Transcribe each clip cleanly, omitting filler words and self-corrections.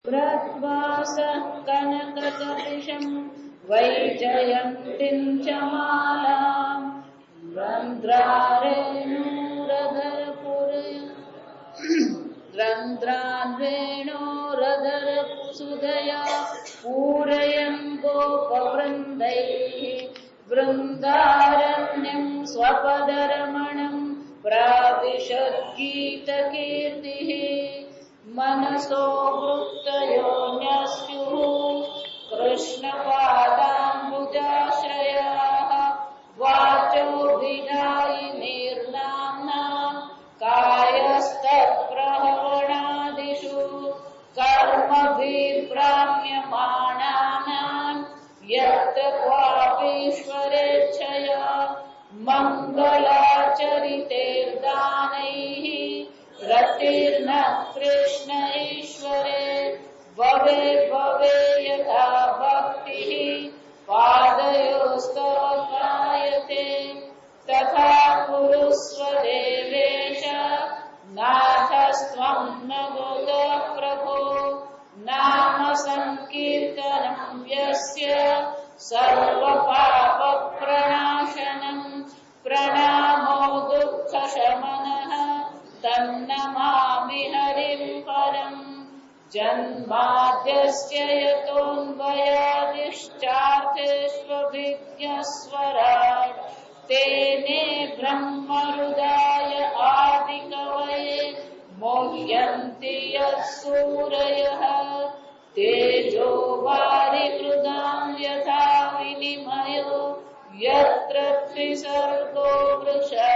प्रद्वासः कनककपिशम् वैजयन्तीं च मालाम् रन्ध्रान्वेणोरधरसुधया पूरयन् गोपवृन्दैः वृन्दारण्यं स्वपदरमणम् प्राविशद्गीतकीर्तिः मनसो वृत्तयो न्यस्युः कृष्णपादाम्बुजाश्रयाः वाचो विदायिनीर्नाम्ना कायस्तत्प्रहवणादिषु कर्मभिप्राम्यमाणानाम् यत्र क्वापीश्वरेच्छया मङ्गलाचरितेर्दानैः रतिर्न कृष्ण ईश्वरे भवे भवे यथा भक्तिः पादयोस्तव कायते तथा कुरुस्व देवेश नाथस्त्वं न बोध प्रभो नाम संकीर्तनं यस्य सर्वपापप्रणाशनं प्रणामो दुःखशमनः तन्नमामि हरिं परम् जन्माद्यस्य यतोऽन्वयादिश्चार्थेष्वभिज्ञस्वराट् तेने ब्रह्महृदाय आदिकवये मोह्यन्ति यत्सूरयः तेजो वारिमृदां यथा विनिमयो यत्र त्रिसर्गो वृषा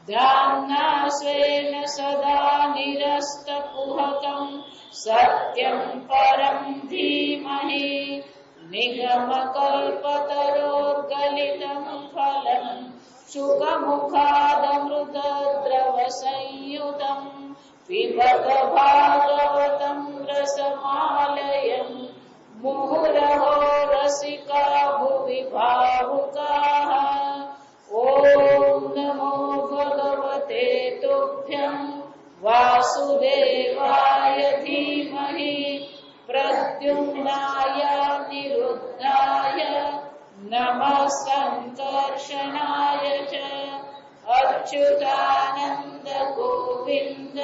ध्याना स्वेन सदा निरस्तकुहकम् सत्यं परं धीमहि निगमकल्पतरोर्गलितं फलं शुकमुखादमृतद्रवसंयुतं पिबत भागवतं रसमालयम् मुहुरहो रसिका भुवि भावुकाः ॐ नमो भगवते तुभ्यं वासुदेवाय धीमहि प्रद्युम्नाय निरुद्धाय नमः संकर्षणाय च अच्युतानन्द गोविन्द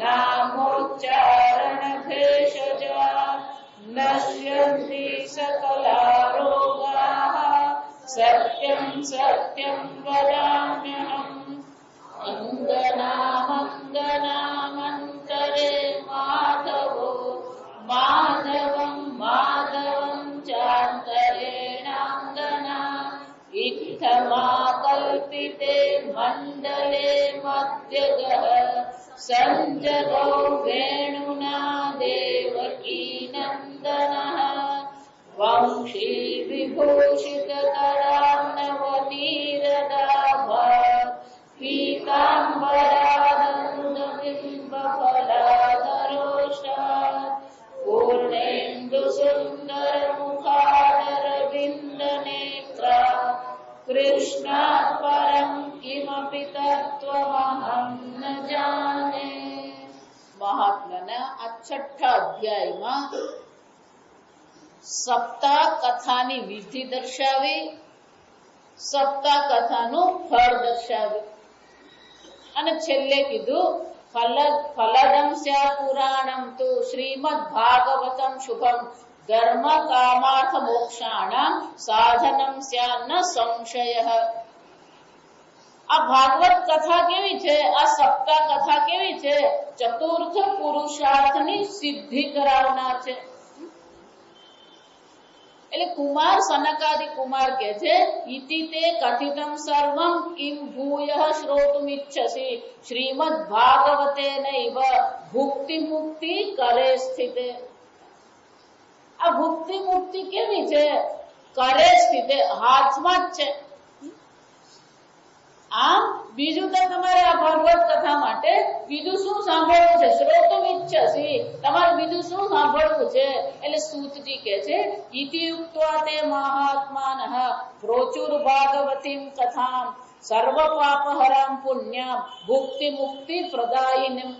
नामोच्चारणभेषजा नश्यन्ति सकलारोगाः सत्यं सत्यं वदाम्यहम् अङ्गनामङ्गनामन्तरे माधवो माधवं माधवं चान्तरेणाङ्गना इत्थमाकल्पिते मण्डले मध्यगः सञ्जगौ वेणुना देवकी नन्दनः वंशी विभूषितकरान्नवनीरदाभात् पीताम्बरादन्दबिम्बफलाधरोषात् पूर्णेन्दुसुन्दरमुखादरविन्दनेत्रा कृष्णात् परं किमपि तत्त्वमहं न जाने। મહાત્માના આ છઠ્ઠા અધ્યાયમાં સપ્તાહ કથાની વિધિ દર્શાવી, સપ્તાહ કથાનું ફળ દર્શાવ્યું અને છેલ્લે કીધું ફલદમ સ્યા પુરાણમ તુ શ્રીમદ ભાગવતમ શુભમ ધર્મ કામાર્થ મોક્ષાણામ સાધનમ સ્યા ન સંશયઃ। આ ભાગવત કથા કેવી છે, આ સપ્તાહ કથા કેવી છે? ચતુર્થ પુરુષાર્થની સિદ્ધિ કરાવનાર છે। એટલે કુમાર સનકાદિ કુમાર કે છે ઇતિ તે કથિતમ સર્વમ કિમ ભૂયઃ શ્રોતુમિચ્છસી શ્રીમદ ભાગવતે નૈવ ભુક્તિ મુક્તિ કરે સ્થિતે। આ ભુક્તિ મુક્તિ કેવી છે? કરે સ્થિતે, હાથમાં જ છે। આમ બીજું તો તમારે આ ભાગવત કથા માટે બીજું શું સાંભળવું છે? શ્રોતુમિચ્છસી, તમારે બીજું શું સાંભળવું છે? એટલે સૂતજી કે છે ઇતિ યુક્ત્વા તે મહાત્માનઃ પ્રોચુર ભાગવતીમ કથામ સર્વ પાપહરામ પુણ્યામ ભુક્તિ મુક્તિ પ્રદાયિનીમ।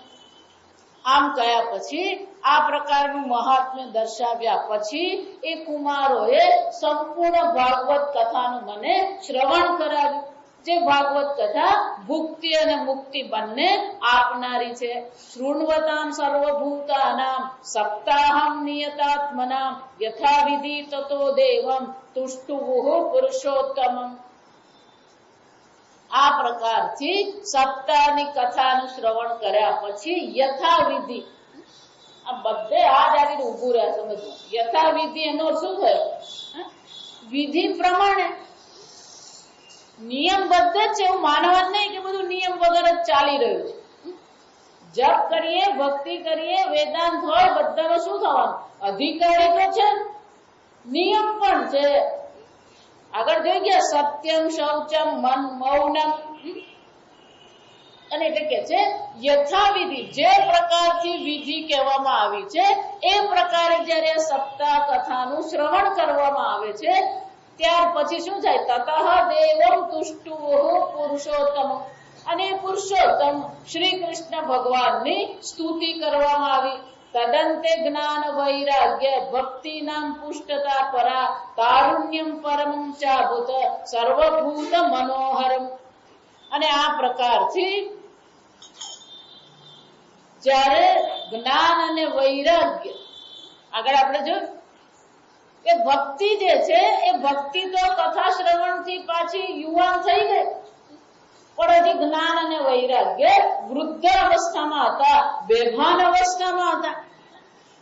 આમ કહ્યા પછી આ પ્રકારનું મહાત્મ્ય દર્શાવ્યા પછી એ કુમારોએ સંપૂર્ણ ભાગવત કથાનું મને શ્રવણ કરાવ્યું, જે ભાગવત કથા ભુક્તિ અને મુક્તિ બંને આપનારી છે. શૃણવતામ સર્વભૂતાનામ સપ્તાહમ નિયતાત્મનામ યથાવિધિ તતો દેવમ તુષ્ટુવુઃ પુરુષોત્તમમ. આ પ્રકારથી સપ્તાહની કથાનું શ્રવણ કર્યા પછી યથાવિધિ, આ બધે આ જ આવીને ઉભું રહ્યા. સમજો યથાવિધિ એનો શું થયો? વિધિ પ્રમાણે, નિયમબદ્ધ જ છે. એવું માનવા નહીં કે બધું નિયમ વગર જ ચાલી રહ્યું છે. જપ કરીએ, ભક્તિ કરીએ, વેદાંત હોય, બધાનો શું થવાનું? અધિકારી તો છે, નિયમ પણ છે. આગળ જોઈ ગયા સત્યમ શૌચમ મન મૌનમ, અને એટલે કે છે યથાવિધિ, જે પ્રકારથી વિધિ કહેવામાં આવી છે એ પ્રકારે જયારે સપ્તાહ કથાનું શ્રવણ કરવામાં આવે છે ત્યાર પછી શું થાય? તતઃ દેવમ તુષ્ટુઃ પુરુષોત્તમ, અને પુરુષોત્તમ શ્રી કૃષ્ણ ભગવાનની સ્તુતિ કરવામાં આવી. તદંતે જ્ઞાન વૈરાગ્ય ભક્તિ નામ પુષ્ટતા પરા તારુણ્યમ પરમં ચાભૂત સર્વભૂત મનોહરમ. અને આ પ્રકારથી જ્યારે જ્ઞાન અને વૈરાગ્ય, આગળ આપણે જોયું કે ભક્તિ જે છે એ ભક્તિ તો કથા શ્રવણથી પાછી યુવાન થઈ ગઈ, પણ હજી જ્ઞાન અને વૈરાગ્ય વૃદ્ધ અવસ્થામાં હતા, બેભાન અવસ્થામાં હતા.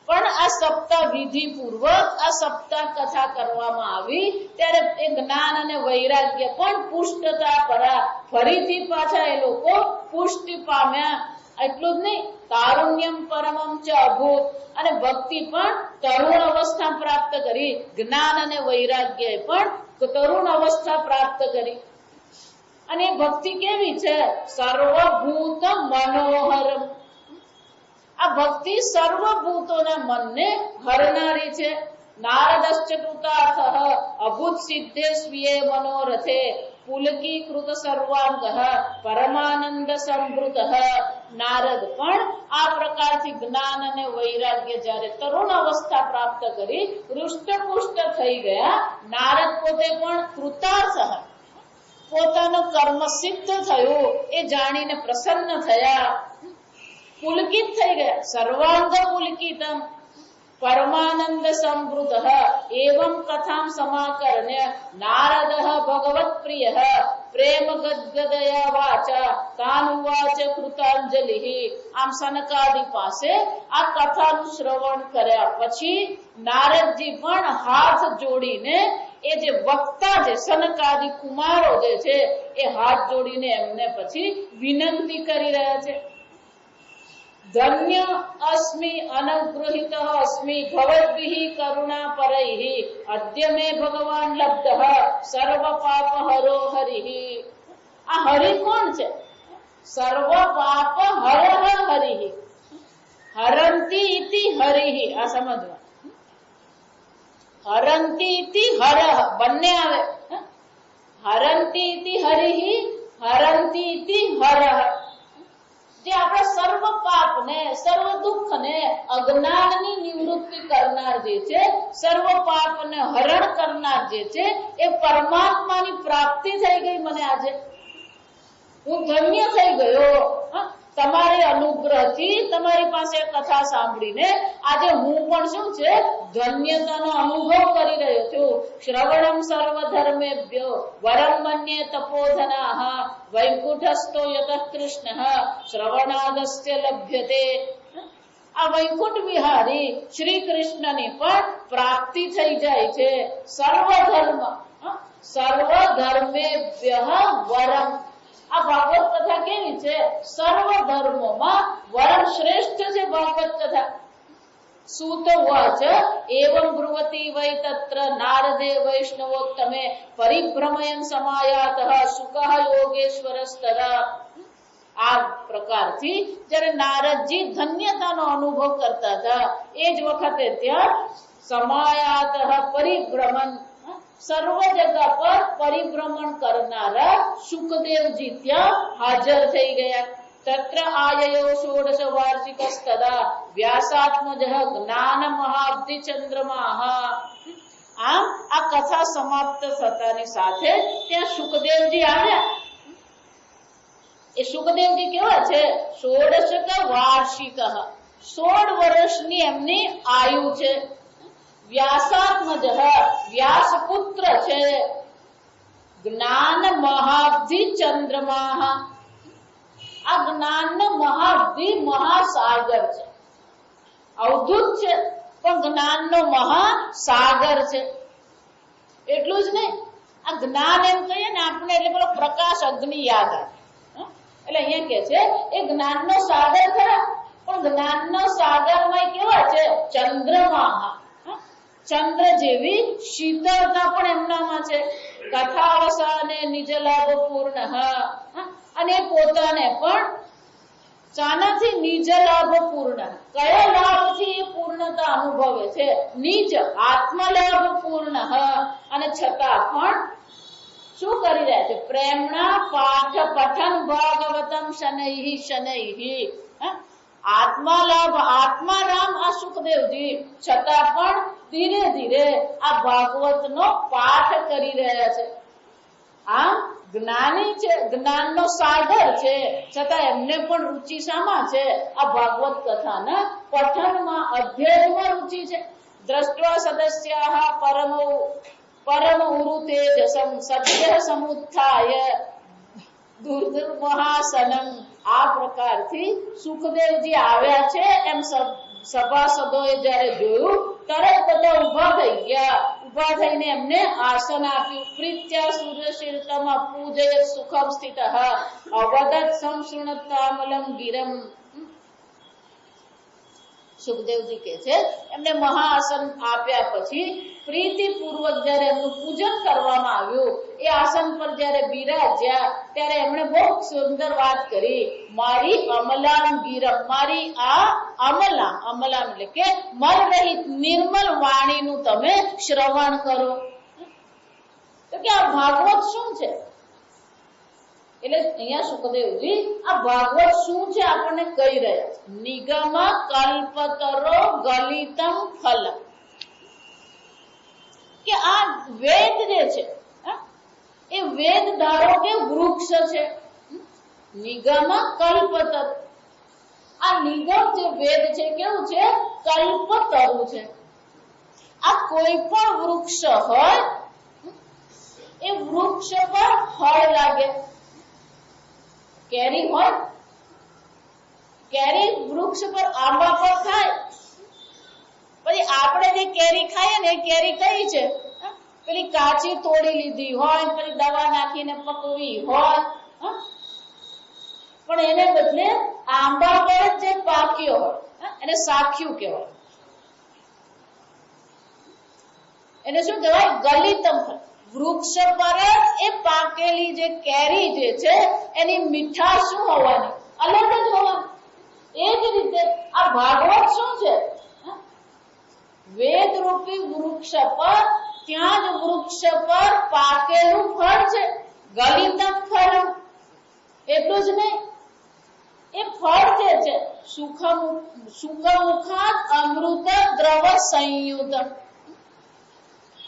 પણ આ સપ્તાહ વિધિ પૂર્વક આ સપ્તાહ કથા કરવામાં આવી ત્યારે એ જ્ઞાન અને વૈરાગ્ય પણ પુષ્ટતા પરા, ફરીથી પાછા એ લોકો પુષ્ટિ પામ્યા. એટલું જ નહીં, તારુણ્યમ પરમમ ચ અભૂત, અને ભક્તિ પણ તરુણ અવસ્થા પ્રાપ્ત કરી, જ્ઞાન અને વૈરાગ્ય પણ તરુણ અવસ્થા પ્રાપ્ત કરી. અને ભક્તિ કેવી છે? સર્વભૂત મનોહરમ. આ ભક્તિ સર્વભૂતોના મનને હરનારી છે. નારદશ્ચ કૃતાર્થઃ અભૂત સિદ્ધે સ્વીયે મનોરથે પુલકીકૃત સર્વાંગઃ પરમાનંદ સંભૃતઃ. નારદ પણ આ પ્રકારથી જ્ઞાન અને વૈરાગ્ય જ્યારે તરુણ અવસ્થા પ્રાપ્ત કરી હૃષ્ટપુષ્ટ થઈ ગયા, નારદ પોતે પણ કૃતાર્થ, પોતાનું કર્મ સિદ્ધ થયું એ જાણીને પ્રસન્ન થયા, પુલકિત થઈ ગયા. સર્વાંગ પુલકિતમ પરમાનંદ સંવૃતઃ એવં કથામ સમાકર્ણ્ય નારદઃ ભગવત પ્રિયઃ પ્રેમ ગદગદયા વાચા તાનુવાચ કૃતાંજલિઃ. આમ સનકાદિ પાસે આ કથાનું શ્રવણ કર્યા પછી નારદજી પણ હાથ જોડીને, એ જે વક્તા છે સનકાદિ કુમારો જે છે એ હાથ જોડીને એમને પછી વિનંતી કરી રહ્યા છે. ધન્ય અસ્મિ અનુગૃહિત અસ્મિ ભવદ્ભિઃ કરુણા પરૈઃ અદ્ય મે ભગવાન લબ્ધઃ સર્વ પાપ હરો હરિઃ. આ હરિ કોણ છે? સર્વ પાપ હરઃ હરિઃ. હરંતિ ઇતિ હરિઃ. આ સમજવા, હરંતિ ઇતિ હરઃ બંને આવે. હરંતિ ઇતિ હરિઃ, હરંતિ ઇતિ હરઃ. જે આપણા સર્વ પાપને, સર્વ દુઃખને, અજ્ઞાનની નિવૃત્તિ કરનાર જે છે, સર્વ પાપને હરણ કરનાર જે છે, એ પરમાત્માની પ્રાપ્તિ થઈ ગઈ મને આજે. હું ધન્ય થઈ ગયો. તમારે અનુગ્રહથી, તમારી પાસે કથા સાંભળીને આજે હું પણ શું છે, ધન્યતાનો અનુભવ કરી રહ્યો છું. શ્રવણમ સર્વ ધર્મેભ્યો વરમ મન્યે તપોધનાઃ વૈકુંઠસ્થો યતઃ કૃષ્ણઃ શ્રવણાદસ્ય લભ્યતે. આ વૈકુંઠ વિહારી શ્રી કૃષ્ણની પણ પ્રાપ્તિ થઈ જાય છે. સર્વ ધર્મેભ્યઃ વરમ. આ ભાગવત કથા કેવી છે? સર્વ ધર્મોમાં વરમ શ્રેષ્ઠ છે ભાગવત કથા. સૂત ઉવાચ એવં બ્રુવતી વૈ તત્ર નારદે વૈષ્ણવોત્તમે પરિભ્રમયન સમાયાતઃ સુકઃ યોગેશ્વરસ્તરા. આ પ્રકારથી જ્યારે નારદજી ધન્યતાનો અનુભવ કરતા હતા એ જ વખતે ત્યાં સમાયાતઃ પરિભ્રમણ, સર્વ જગા પર પરિભ્રમણ કરનારા સુખદેવજી ત્યાં હાજર થઈ ગયા. તત્ર આયયો 16 વાર્ષિકસ્તદા વ્યાસાત્મજઃ જ્ઞાન મહાબ્ધિ ચંદ્રમાઃ. આમ આ કથા સમાપ્ત થતાની સાથે ત્યાં સુખદેવજી આવ્યા. એ સુખદેવજી કેવા છે? 16 વાર્ષિક, 16 વર્ષની એમની આયુ છે. વ્યાસાત્મજ, વ્યાસપુત્ર છે. જ્ઞાન મહાબ્ધિ ચંદ્રમાઃ. આ જ્ઞાનનો મહાબ્ધિ મહાસાગર છે. અવધૂત છે પણ જ્ઞાનનો મહાસાગર છે. એટલું જ નહીં, આ જ્ઞાન એમ કહીએ ને આપણે એટલે પેલો પ્રકાશ અગ્નિ યાદ આવે. એટલે અહીંયા કે છે એ જ્ઞાનનો સાગર ખરા, પણ જ્ઞાનનો સાગરમાં કેવા છે? ચંદ્રમા. ચંદ્ર જેવી શીતળતા પણ એમનામાં છે. કથાવસાને નિજ લાભ પૂર્ણ, અને પોતાને પણ ચાનાથી નિજ લાભ પૂર્ણ, કયા લાભથી એ પૂર્ણતા અનુભવે છે? નિજ આત્મલાભ પૂર્ણ. અને છતાં પણ શું કરી રહ્યા છે? પ્રેમના પાઠ પઠન ભાગવતમ શનૈહિ શનૈહિ. આત્માલાભ, આત્મારામ આ સુખદેવજી છતાં પણ ધીરે ધીરે આ ભાગવતનો પાઠ કરી રહ્યા છે. આમ જ્ઞાની છે, જ્ઞાનનો સાગર છે, છતાં એમને પણ રુચિ શામાં છે? આ ભાગવત કથાના પઠનમાં, અધ્યયનમાં રુચિ છે. દ્રષ્ટવા સદસ્યાઃ પરમ ઉરુ તેજસમ સદ્ય સમુત્થાય દુર્ધર્મહાસનમ. આ પ્રકારથી સુખદેવજી આવ્યા છે એમ સભાસદોએ જ્યારે જોયું, તરત બધા ઉભા થઈ ગયા. ઉભા થઈને એમને આસન આપ્યું. પ્રીત્યા સૂર્યશીર્ષમ પૂજયત સુખમ સ્થિતઃ અવદત સંશૃણતામલમ ગિરમ. સુખદેવજી કે છે એમને મહાઆસન આપ્યા પછી પ્રીતિપૂર્વક જયારે એમનું પૂજન કરવામાં આવ્યું, એ આસન પર જયારે બિરાજ્યા ત્યારે એમણે બહુ સુંદર વાત કરી. મારી અમલામ ગીરમ, મારી આ અમલામ, અમલામ એટલે કે મલ રહિત નિર્મલ વાણીનું તમે શ્રવણ કરો. તો કે આ ભાગવત શું છે? એટલે અહીંયા સુખદેવજી આ ભાગવત શું છે આપણને કહી રહ્યા છે. નિગમ કલ્પતરો ગલિતમ ફલ. કે આ વેદ જે છે એ વેદ ધારો કે વૃક્ષ છે. નિગમ કલ્પતર, આ નિગમ જે વેદ છે કેવું છે? કલ્પતરુ છે. આ કોઈ પણ વૃક્ષ હોય એ વૃક્ષ પર ફળ લાગે. કેરી હોય, કેરી વૃક્ષ પર આંબા પર થાય. પછી આપણે જે કેરી ખાઈએ ને એ કેરી કઈ છે? પેલી કાચી તોડી લીધી હોય, પેલી દવા નાખીને પકવી હોય. પણ એને બદલે આંબા પર જે પાક્યો હોય એને સાખ્યું કહેવાય. એને શું કહેવાય? ગલિતમ. વૃક્ષ પર એ પાકેલી જે કેરી જે છે એની મીઠાશ શું હોવાની? અલગ જ હોવાની. એ જ રીતે આ ભાગવત શું છે? વેદ રૂપી વૃક્ષ પર, ત્યાં જ વૃક્ષ પર પાકેલું ફળ છે. ગલિતમ ફળ. એટલું જ નહીં, એ ફળ જે છે સુખમુખાત અમૃત દ્રવ સંયુત.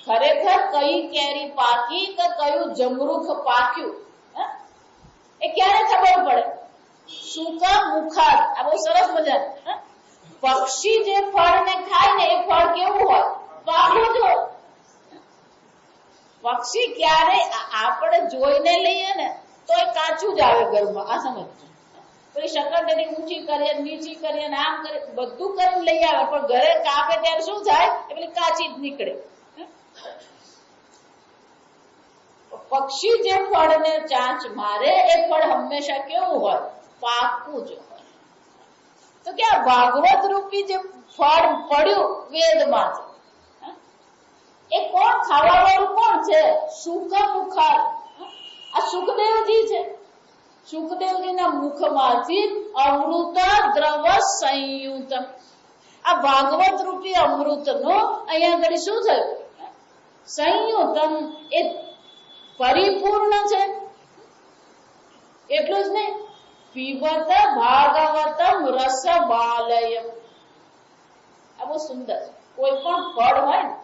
ખરેખર કઈ કેરી પાકી કે કયું જમરૂખ પાક્યું એ ક્યારે ખબર પડે? સુખમુખાત. આ બહુ સરસ મજા. પક્ષી જે ફળને ખાય ને એ ફળ કેવું હોય? પાકું જ હોય. પક્ષી ક્યારે આપણે જોઈને લઈએ ને તો એ કાચું જ આવે ઘરમાં. આ સમજ. પેલી શકરટેટી ઊંચી કરીએ, નીચી કરીએ, આમ કરીએ, બધું કરીને લઈ આવે, પણ ઘરે કાપે ત્યારે શું થાય? એ પેલી કાચી જ નીકળે. પક્ષી જે ફળને ચાંચ મારે એ ફળ હંમેશા કેવું હોય? પાકું જ હોય. તો કે આ ભાગવત રૂપી જે ફળ પડ્યું વેદમાં એ કોણ ખાવા વાળું? કોણ છે? સુખમુખાત. આ સુખદેવજી છે. સુખદેવજીના મુખમાંથી અમૃત દ્રવ સંયુત. આ ભાગવત રૂપી અમૃતનો અહીંયા આગળ શું થયું? સંયુતમ. એ પરિપૂર્ણ છે. એટલું જ નહીં, પીબત ભાગવતમ રસ બાલયમ. આ બહુ સુંદર. કોઈ પણ ફળ હોય ને,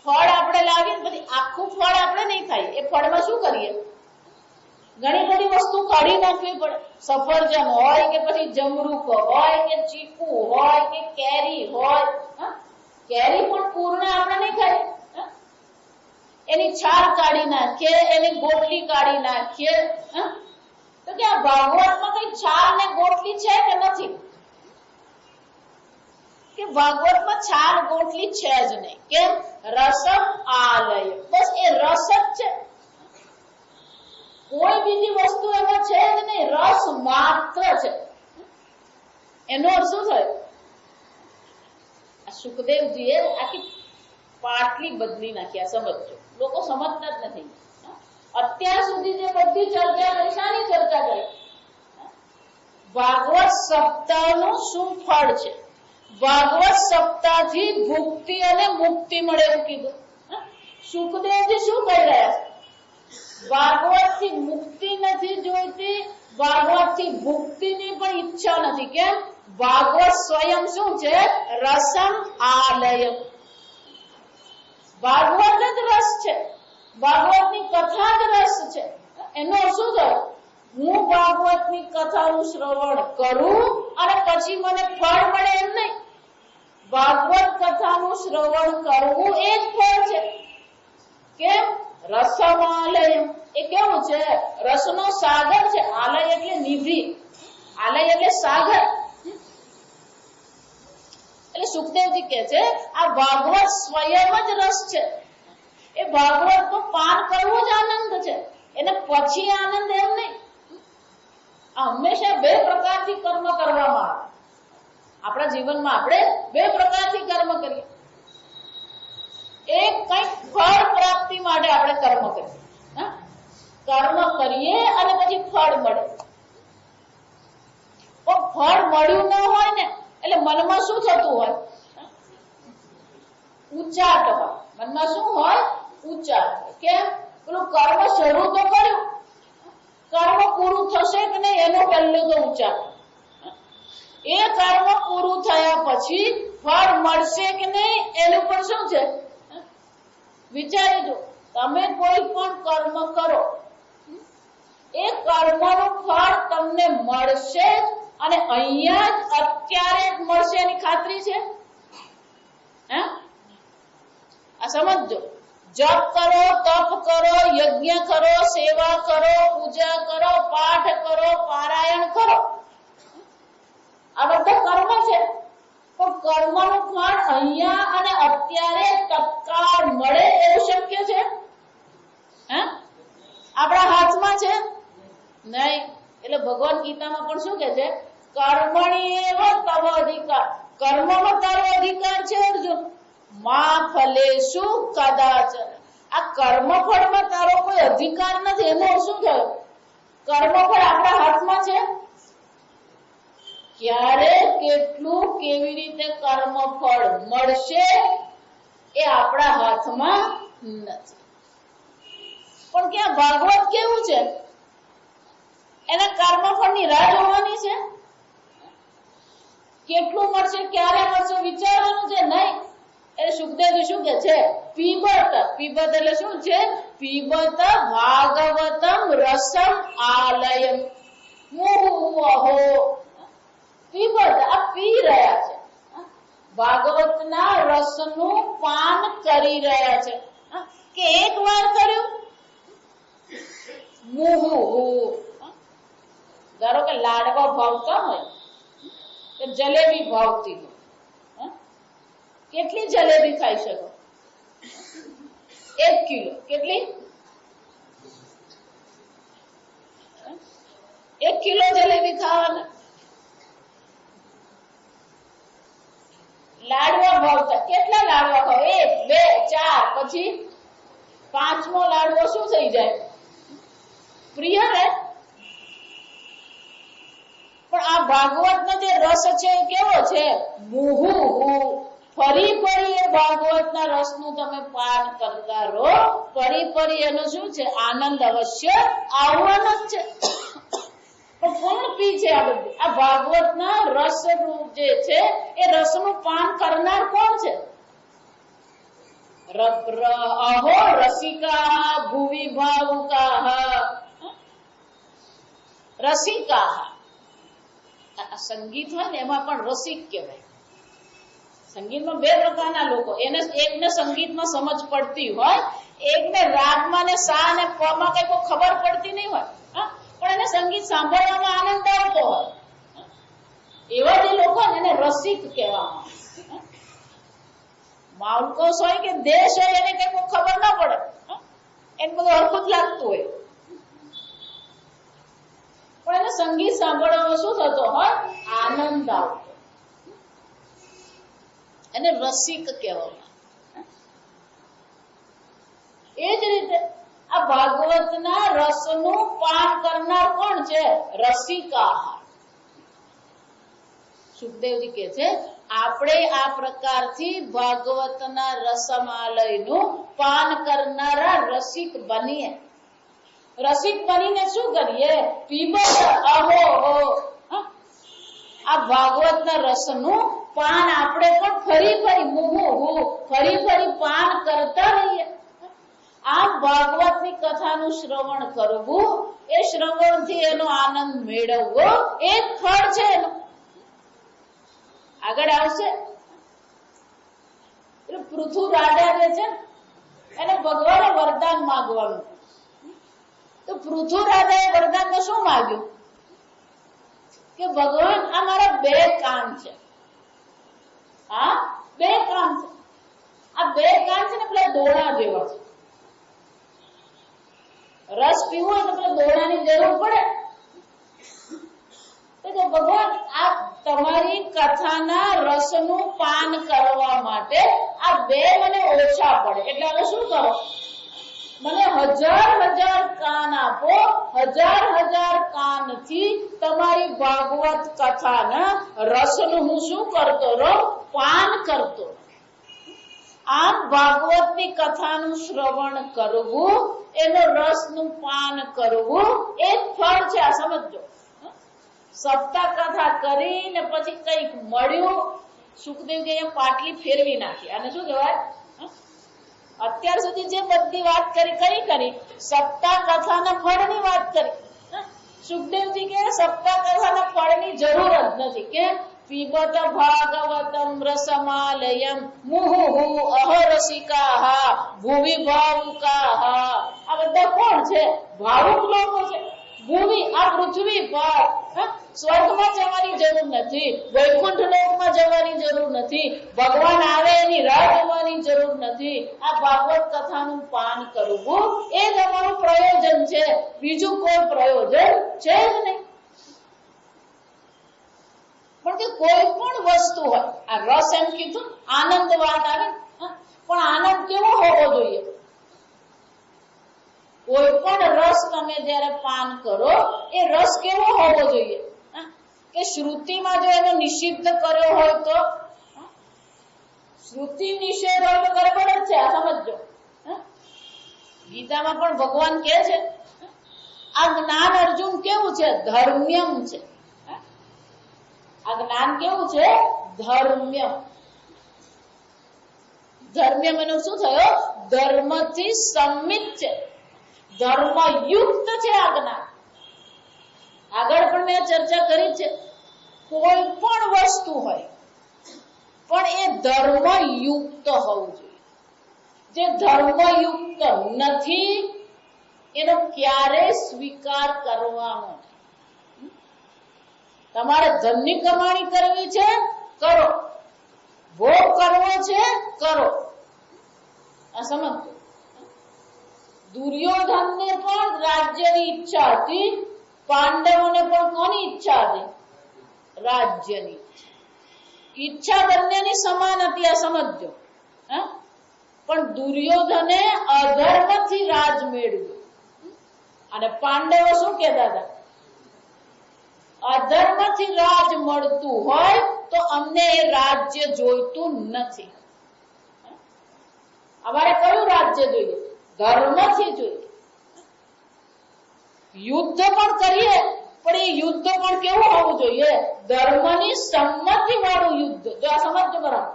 ફળ આપણે લાવીએ પછી આખું ફળ આપણે નહીં ખાઈએ. એ ફળમાં શું કરીએ? ઘણી બધી વસ્તુ કાઢી નાખવી પડે. સફરજન હોય કે પછી જમરૂક હોય કે ચીકુ હોય કે કેરી હોય, કેરી પણ પૂર્ણ આપણે નહીં ખાઈએ. એની છાલ કાઢી નાખીએ, એની ગોટલી કાઢી નાખીએ. તો કે આ ભાગવતમાં કઈ છાલ ને ગોટલી છે કે નથી? કે ભાગવતમાં છાલ ગોટલી છે જ નહીં. કેમ? રસમ આલય. બસ એ રસ જ છે, કોઈ બીજી વસ્તુ એમાં છે જ નહીં. રસ માત્ર છે. એનો અર્થ શું થયો? સુખદેવજીએ આખી પાટલી બદલી નાખી. આ સમજો, લોકો સમજતા જ નથી. અત્યાર સુધી જે બધી ચર્ચા કરી, શાની ચર્ચા કરી? ભાગવત સપ્તાહનું શું ફળ છે, ભાગવત સપ્તાહથી ભુક્તિ અને મુક્તિ મળે એવું કીધું. સુખદેવજી શું કહી રહ્યા છે? ભાગવત થી મુક્તિ નથી જોઈતી, ભાગવત થી ભુક્તિની પણ ઈચ્છા નથી. કેમ? ભાગવત સ્વયં શું છે? રસમ આલય. ભાગવત જ રસ છે, ભાગવતની કથા જ રસ છે. એનો શું થયો? હું ભાગવતની કથાનું શ્રવણ કરું અને પછી મને ફળ મળે એમ નહીં. ભાગવત કથાનું શ્રવણ કરવું એ જ ફળ છે. કેમ? રસમાલય. એ કેવું છે? રસનો સાગર છે. આલય એટલે નિધિ, આલય એટલે સાગર. એટલે સુખદેવજી કહે છે આ ભાગવત સ્વયં જ રસ છે. એ ભાગવત નું પાન કરવું જ આનંદ છે, એને પછી આનંદ એમ નહીં. આ હંમેશા બે પ્રકારથી કર્મ કરવામાં આવે. આપણા જીવનમાં આપણે બે પ્રકારથી કર્મ કરીએ. એક કંઈક ફળ પ્રાપ્તિ માટે આપણે કર્મ કરીએ. કર્મ કરીએ અને પછી ફળ મળે. પણ ફળ મળ્યું ન હોય ને એટલે મનમાં શું થતું હોય? ઉચાટ હોય. મનમાં શું હોય? ઉચાટ. કેમ? પેલું કર્મ શરૂ તો કર્યું, કર્મ પૂરું થશે કે નહીં એનો પહેલો તો ઉચાટ. એ કર્મ પૂરું થયા પછી ફળ મળશે કે નહીં એનું પણ શું છે? વિચારી દો. તમે કોઈ પણ કર્મ કરો, એ કર્મનું ફળ તમને મળશે જ, અને અહીંયા જ અત્યારે જ મળશે એની ખાતરી છે. આ સમજો. જપ કરો, તપ કરો, યજ્ઞ કરો, સેવા કરો, પૂજા કરો, પાઠ કરો, પારાયણ કરો, આ બધા કર્મ છે. પણ કર્મનું ફળ અહીંયા અને અત્યારે તત્કાળ મળે એવું શક્ય છે? આપણા હાથમાં છે નહીં. એટલે ભગવાન ગીતામાં પણ શું કે છે? કર્મણી એવ તવ અધિકાર. કર્મમાં તારો અધિકાર છે અર્જુન. મા ફલેષુ કદાચન. આ કર્મફળમાં તારો કોઈ અધિકાર નથી. એનો શું થયો? કર્મફળ આપણા હાથમાં છે. ક્યારે, કેટલું, કેવી રીતે કર્મફળ મળશે એ આપણા હાથમાં નથી. પણ ક્યાં ભાગવત કેવું છે? એના કર્મફળની રાહ જોવાની છે. કેટલું મળશે, ક્યારે મળશે વિચારવાનું છે નહીં. એટલે સુખદેવજી શું કે છે? પીબત. પીબત એટલે શું છે? પીબત ભાગવતમ રસમ આલયમ. મુહુઃ પીબત. આ પી રહ્યા છે, ભાગવતના રસનું પાન કરી રહ્યા છે. કે એક વાર કર્યું? મુહુઃ. ધારો કે લાડવા ભાવતા હોય તો જલેબી ભાવતી હોય. કેટલી જલેબી ખાઈ શકો? 1 કિલો. કેટલી? 1 કિલો જલેબી ખાવાના. લાડવા ભાવતા કેટલા લાડવા ખાવ? 1, 2, 4, પછી 5મો લાડવો શું થઈ જાય? પ્રિય ને. પણ આ ભાગવતનો જે રસ છે કેવો છે? મુહુઃ. ફરી ફરી એ ભાગવત ભાગવતના રસનું તમે પાન કરતા રહો, ફરી એનો શું છે, આનંદ અવશ્ય આવવાનો જ છે. પણ કોણ પી છે આ બધું? આ ભાગવતના રસનું જે છે એ રસનું પાન કરનાર કોણ છે? અહો રસિકા ભુવિ ભાવુકા રસિકા. સંગીત હોય ને એમાં પણ રસિક કહેવાય. સંગીતમાં બે પ્રકારના લોકો, એકને સંગીતમાં સમજ પડતી હોય, એકને રાગમાં ને સા ને પમાં કઈ ખબર પડતી નહીં હોય, પણ એને સંગીત સાંભળવામાં આનંદ આવતો હોય, એવા જે લોકો ને એને રસિક કહેવામાં આવે. માલકોસ હોય કે દેશ હોય એને કઈ ખબર ના પડે, એને બધું હરખું જ લાગતું હોય, પણ એને સંગીત સાંભળવામાં શું થતો હોય, આનંદ આવતો, એને રસિક કહેવામાં. એ જ રીતે આ ભાગવતના રસનું પાન કરનાર કોણ છે? રસિકા. સુખદેવજી કે છે આપણે આ પ્રકારથી ભાગવતના રસમાલયનું પાન કરનારા રસિક બનીએ. રસિક બનીને શું કરીએ? પીબત અહો. આ ભાગવતના રસનું પાન આપણે પણ ફરી પાન કરતા રહીએ. આમ ભાગવતની કથાનું શ્રવણ કરવું, એ શ્રવણથી એનો આનંદ મેળવવો, એ ફળ છે એનું. આગળ આવશે પૃથુ રાજા જે છે એને ભગવાને વરદાન માંગવાનું, તો પૃથુ રાજાએ વરદાનમાં શું માંગ્યું કે ભગવાન આ મારા બે કાન છે, બે કાન છે, આ બે કાન છે ને પેલા દોણા જેવા છે, રસ પીવો હોય તો પેલા દોણાની જરૂર પડે, તો ભગવાન આ તમારી કથાના રસનું પાન કરવા માટે આ બે મને ઓછા પડે, એટલે હવે શું કરો, મને 1000 કાન આપો, 1000 કાનથી તમારી ભાગવત કથાના રસનું હું શું કરતો રહું, પાન કરતો. આમ ભાગવતની કથાનું શ્રવણ કરવું, એનો રસનું પાન કરવું, એ ફળ છે. આ સમજો. સપ્તાહ કથા કરીને પછી કઈક મળ્યું, સુખદેવજી અહીંયા પાટલી ફેરવી નાખી, અને શું કહેવાય, અત્યાર સુધી જે બધી વાત કરી સપ્તાહ કથાના ફળની વાત કરી. સુખદેવજી કે સપ્તાહ કથાના ફળની જરૂર જ નથી. કે પીબત ભાગવતમ રસમાલયમ મુહુહુ અહરસિકાહ ભુવિ ભાવુકાહ. આ બધા કોણ છે? ભાવુક લોકો છે. ભૂમિ, આ પૃથ્વી પર, સ્વર્ગમાં જવાની જરૂર નથી, વૈકુંઠ લોકમાં જવાની જરૂર નથી, ભગવાન આવે એની રાહ જોવાની જરૂર નથી. આ ભાગવત કથાનું પાન કરવું એ જ અમારું પ્રયોજન છે, બીજું કોઈ પ્રયોજન છે જ નહીં. પણ કે કોઈ પણ વસ્તુ હોય, આ રસ એમ કીધું, આનંદ વાત આવે, પણ આનંદ કેવો હોવો જોઈએ? કોઈ પણ રસ તમે જયારે પાન કરો, એ રસ કેવો હોવો જોઈએ? કે શ્રુતિમાં જો એનો નિષિદ્ધ કર્યો હોય તો, શ્રુતિ નિષેધ હોય તો ગડબડ જ છે. આ સમજો. ગીતામાં પણ ભગવાન કહે છે આ જ્ઞાન અર્જુન કેવું છે? ધર્મ્યમ છે. આ જ્ઞાન કેવું છે? ધર્મ્યમ. ધર્મ્યમ એનો શું થયો? ધર્મથી સંમિત છે, ધર્મયુક્ત છે આ જ્ઞાન. આગળ પણ મેં ચર્ચા કરી છે, કોઈ પણ વસ્તુ હોય પણ એ ધર્મયુક્ત હોવું જોઈએ. જે ધર્મયુક્ત નથી એનો ક્યારેય સ્વીકાર કરવાનો. તમારે ધનની કમાણી કરવી છે, કરો. ભોગ કરવો છે, કરો. આ સમજો. દુર્યોધનને પણ રાજ્યની ઈચ્છા હતી, પાંડવોને પણ કોની ઈચ્છા હતી? રાજ્યની ઈચ્છા. બંનેની સમાન હતી. આ સમજો. પણ દુર્યોધને અધર્મથી રાજ મેળવ્યું, અને પાંડવો શું કહેતા હતા? અધર્મથી રાજ મળતું હોય તો અમને એ રાજ્ય જોઈતું નથી. અમારે કયું રાજ્ય જોઈએ? ધર્મથી જોઈએ. યુદ્ધ પણ કરીએ પણ એ યુદ્ધ પણ કેવું હોવું જોઈએ? ધર્મની સંમતિ વાળું યુદ્ધ. જો આ સમજજો બરાબર.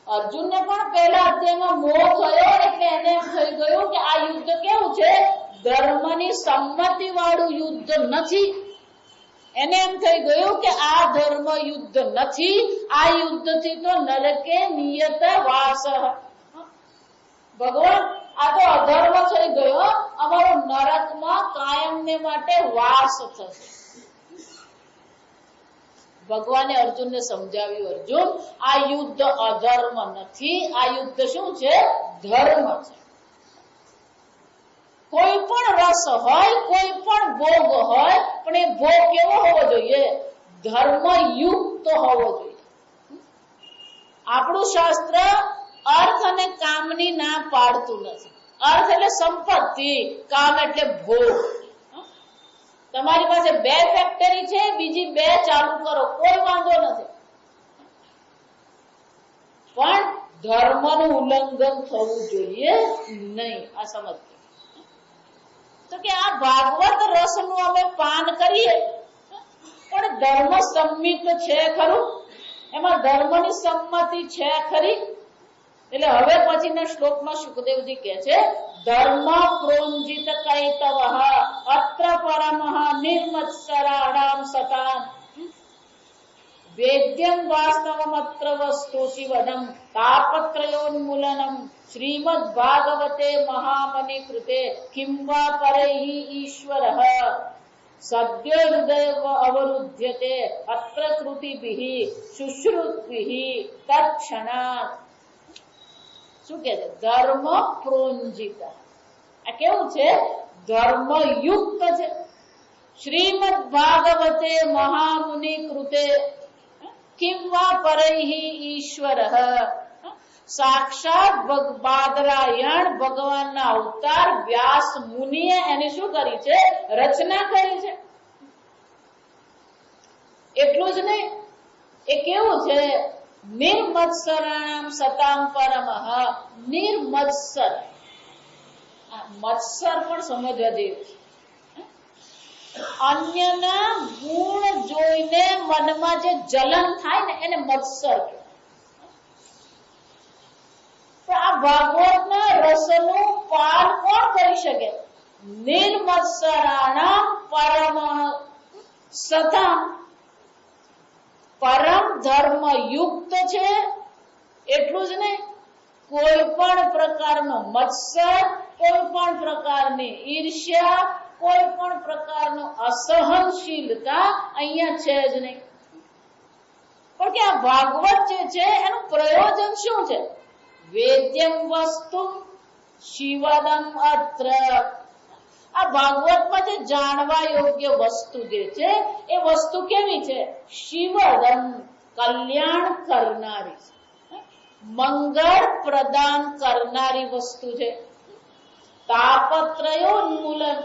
અર્જુનને પણ પહેલા અધ્યાયમાં મોહ થયો એટલે એને એમ થઈ ગયું કે આ યુદ્ધ કેવું છે? ધર્મની સંમતિ વાળું યુદ્ધ નથી. એને એમ થઈ ગયું કે આ ધર્મ યુદ્ધ નથી, આ યુદ્ધથી તો નરકે નિયત વાસ. ભગવાન આ તો અધર્મ થઈ ગયો, અમારો નરકમાં કાયમને માટે વાસ થશે. ભગવાને અર્જુનને સમજાવ્યું, અર્જુન આ યુદ્ધ અધર્મ નથી, આ યુદ્ધ શું છે? ધર્મ છે. કોઈ પણ રસ હોય, કોઈ પણ ભોગ હોય, પણ એ ભોગ કેવો હોવો જોઈએ? ધર્મયુક્ત હોવો જોઈએ. આપણું શાસ્ત્ર અર્થ અને કામની ના પાડતું નથી. અર્થ એટલે સંપત્તિ, કામ એટલે ભોગ. તમારી પાસે 2 ફેક્ટરી છે, બીજી 2 ચાલુ કરો, કોઈ વાંધો નથી, પણ ધર્મનું ઉલ્લંઘન થવું જોઈએ નહીં. આ સમજ. તો કે આ ભાગવત રસનું અમે પાન કરીએ પણ ધર્મ સંમિત છે ખરું? એમાં ધર્મની સંમતિ છે ખરી? એટલે હવે પછીના શ્લોકમાં શુકદેવજી કહે છે, ધર્મ પ્રોંજિત કૈતવઃ અત્ર પરમઃ નિર્મત્સરાણામ સતામ વેદ્યમ વાસ્તવમત્ર વસ્તુ શિવદમ તાપત્રયોન્મૂલનમ શ્રીમદ ભાગવતે મહામનિ કૃતે કિં વા પરૈહિ ઈશ્વરઃ સદ્ય હૃદય અવરુધ્યતે અત્ર કૃતિભિઃ શુશ્રુતભિઃ તત્ક્ષણાત. શું કે છે? ધર્મ પ્રોંજિત. આ કેવું છે? ધર્મયુક્ત છે. શ્રીમદ ભાગવતે મહામુનિ કૃતે કિં વા પરૈહિ ઈશ્વરઃ. સાક્ષાત બાદરાયણ ભગવાનના અવતાર વ્યાસ મુનિએ એની શું કરી છે? રચના કરી છે. એટલું જ નહીં, એ કેવું છે? નિર્મત્સરાણામ સતામ પરમઃ. નિર્મત્સર, મત્સર પણ સમજવા જેવું છે. અન્યના ગુણ જોઈને મનમાં જે જલન થાય ને એને મત્સર કહેવાય. તો આ ભાગવતના રસનું પાન કોણ કરી શકે? નિર્મત્સરાણામ પરમઃ સતામ. પરમ ધર્મ યુક્ત છે. એટલું જ નહીં, કોઈ પણ પ્રકારનો મત્સર, કોઈ પણ પ્રકારની ઈર્ષ્યા, કોઈ પણ પ્રકારનો અસહનશીલતા અહીંયા છે જ નહીં. પણ કે આ ભાગવત જે છે એનું પ્રયોજન શું છે? વેદ્યમ વસ્તુ શિવદમ અત્ર. આ ભાગવતમાં જે જાણવા યોગ્ય વસ્તુ જે છે એ વસ્તુ કેવી છે? શિવદમ, કલ્યાણ કરનારી, મંગળ પ્રદાન કરનારી વસ્તુ છે. તાપત્રયોન્મૂલન,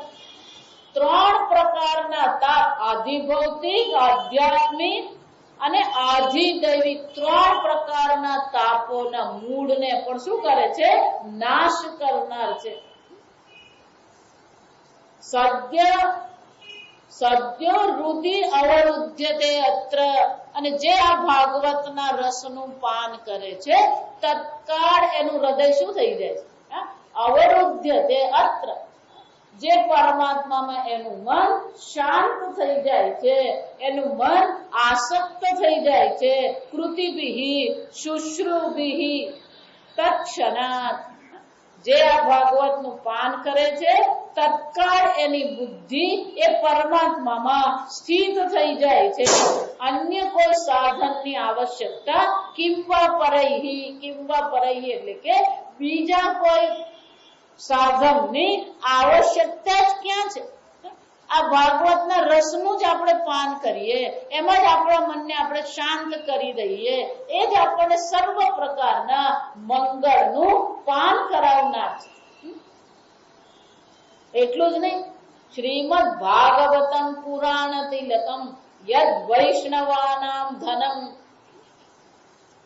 3 પ્રકારના તાપ, આધિભૌતિક, આધ્યાત્મિક અને આધિદૈવિક 3 પ્રકારના તાપોના મૂળને પણ શું કરે છે? નાશ કરનાર છે. સદ્ય હૃદય અવરુધ્યતે અત્ર. અને જે આ ભાગવતના રસનું પાન કરે છે તત્કાળ એનું હૃદય શું થઈ જાય છે? અવરુધ્યતે અત્ર. જે પરમાત્મામાં એનું મન શાંત થઈ જાય છે, એનું મન આસક્ત થઈ જાય છે. કૃતિભિઃ શુશ્રુભિઃ તત્ક્ષણાત. જે આ ભાગવતનું પાન કરે છે તત્કાળ એની બુદ્ધિ એ પરમાત્મામાં સ્થિત થઈ જાય છે. અન્ય કોઈ સાધનની આવશ્યકતા કિં વા પરૈહિ. કિં વા પરૈહિ એટલે કે બીજા કોઈ સાધનની આવશ્યકતા જ ક્યાં છે? આ ભાગવતના રસનું જ આપણે પાન કરીએ, એમાં જ આપણા મનને આપણે શાંત કરી દઈએ, એ જ આપણને સર્વ પ્રકારના મંગળનું પાન કરાવનાર છે. એટલું જ નહીં, શ્રીમદ ભાગવતમ પુરાણ તિલકમ યદ વૈષ્ણવાનામ ધનમ.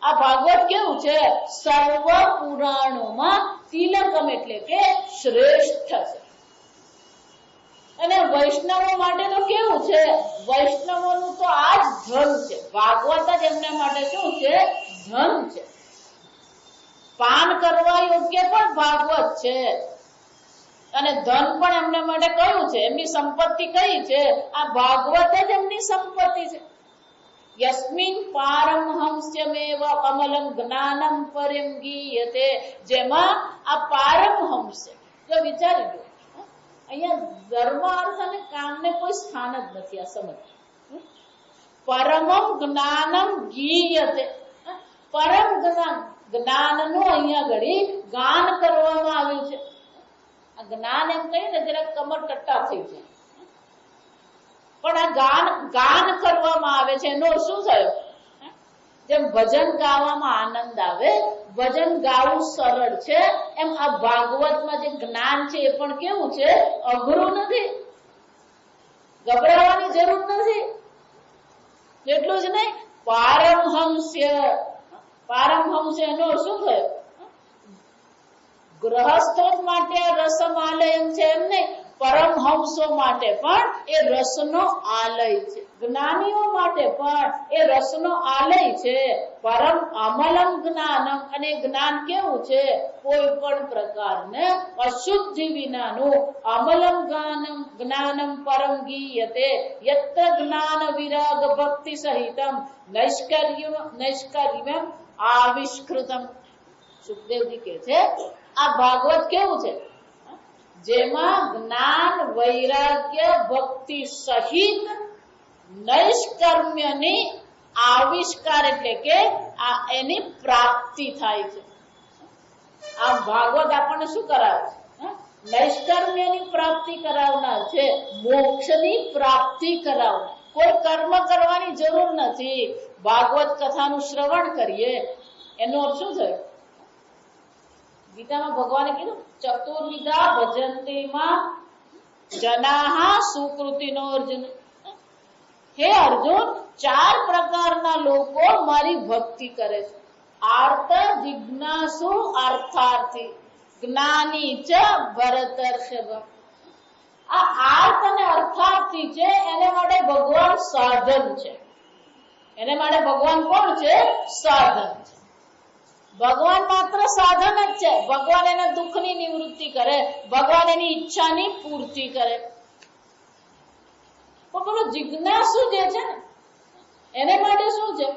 આ ભાગવત કેવું છે? સર્વ પુરાણોમાં તિલકમ એટલે કે શ્રેષ્ઠ છે. અને વૈષ્ણવો માટે તો કેવું છે? વૈષ્ણવોનું તો આ જ ધન છે. ભાગવત જ એમના માટે શું છે? ધન છે. પાન કરવા યોગ્ય પણ ભાગવત છે. અને ધન પણ એમના માટે કયું છે? એમની સંપત્તિ કઈ છે? આ ભાગવત જ એમની સંપત્તિ છે. યસ્મિન પારમહંસ્યમેવ કમલમ જ્ઞાનમ પરમ ગીયતે. જેમાં આ પારમહંસ છે. જો વિચારી લો, અહીંયા ધર્મ અર્થ અને કામને કોઈ સ્થાન જ નથી. આ સમજ. પરમમ જ્ઞાનમ ગીયતે. પરમ જ્ઞાન, જ્ઞાનનું અહીંયા ઘડી ગાન કરવામાં આવ્યું છે. આ જ્ઞાન એમ કહીએ ને જરા કમર ટટ્ટા થઈ જાય. પણ આ ગાન કરવામાં આવે છે એનો શું થયો? જેમ ભજન ગાવામાં આનંદ આવે, ભજન ગાવું સરળ છે, એમ આ ભાગવતમાં જે જ્ઞાન છે એ પણ કેવું છે? અઘરું નથી. ગભરાવાની જરૂર નથી. એટલું જ નહીં, પારમહંસ્ય. પારમહંસ્ય એનો શું થયો? ગૃહસ્થો માટે રસમાલય છે એમ નહીં, પરમહંસો માટે પણ એ રસનો આલય છે. જ્ઞાનીઓ માટે પણ એ રસનો આલય છે. પરમ અમલમ જ્ઞાનમ. અને જ્ઞાન કેવું છે? કોઈ પણ પ્રકારને અશુદ્ધિ વિનાનું અમલમ જ્ઞાનમ પરમ ગીયતે. યત્ર જ્ઞાન વિરાગ ભક્તિ સહિતમ નૈષ્કર્મ્યમ આવિષ્કૃતમ. સુખદેવજી કે છે આ ભાગવત કેવું છે? જેમાં જ્ઞાન વૈરાગ્ય ભક્તિ સહિત નૈષ્કર્મ્યની આવિષ્કાર એટલે કે આ એની પ્રાપ્તિ થાય છે. આ ભાગવત આપણને શું કરાવે છે? નૈષ્કર્મ્યની પ્રાપ્તિ કરાવનાર છે, મોક્ષની પ્રાપ્તિ કરાવનાર. કોઈ કર્મ કરવાની જરૂર નથી. ભાગવત કથાનું શ્રવણ કરીએ એનો અર્થ શું થયો? ગીતામાં ભગવાને કીધું ચતુર્વિધા ભજંતીમાં જનાહા સુકૃતિનો અર્જુન. હે અર્જુન, 4 પ્રકારના લોકો મારી ભક્તિ કરે છે. આર્ત, જિજ્ઞાસુ, અર્થાર્થી, જ્ઞાની ચ ભરતર્ષભ. આ આર્ત અને અર્થાર્થી છે એને માટે ભગવાન સાધન છે. એને માટે ભગવાન કોણ છે? સાધન છે. ભગવાન માત્ર સાધન જ છે. ભગવાન એના દુઃખની નિવૃત્તિ કરે, ભગવાન એની ઈચ્છાની પૂર્તિ કરે. પણ પેલો જિજ્ઞાસુ જે છે ને એને માટે શું છે?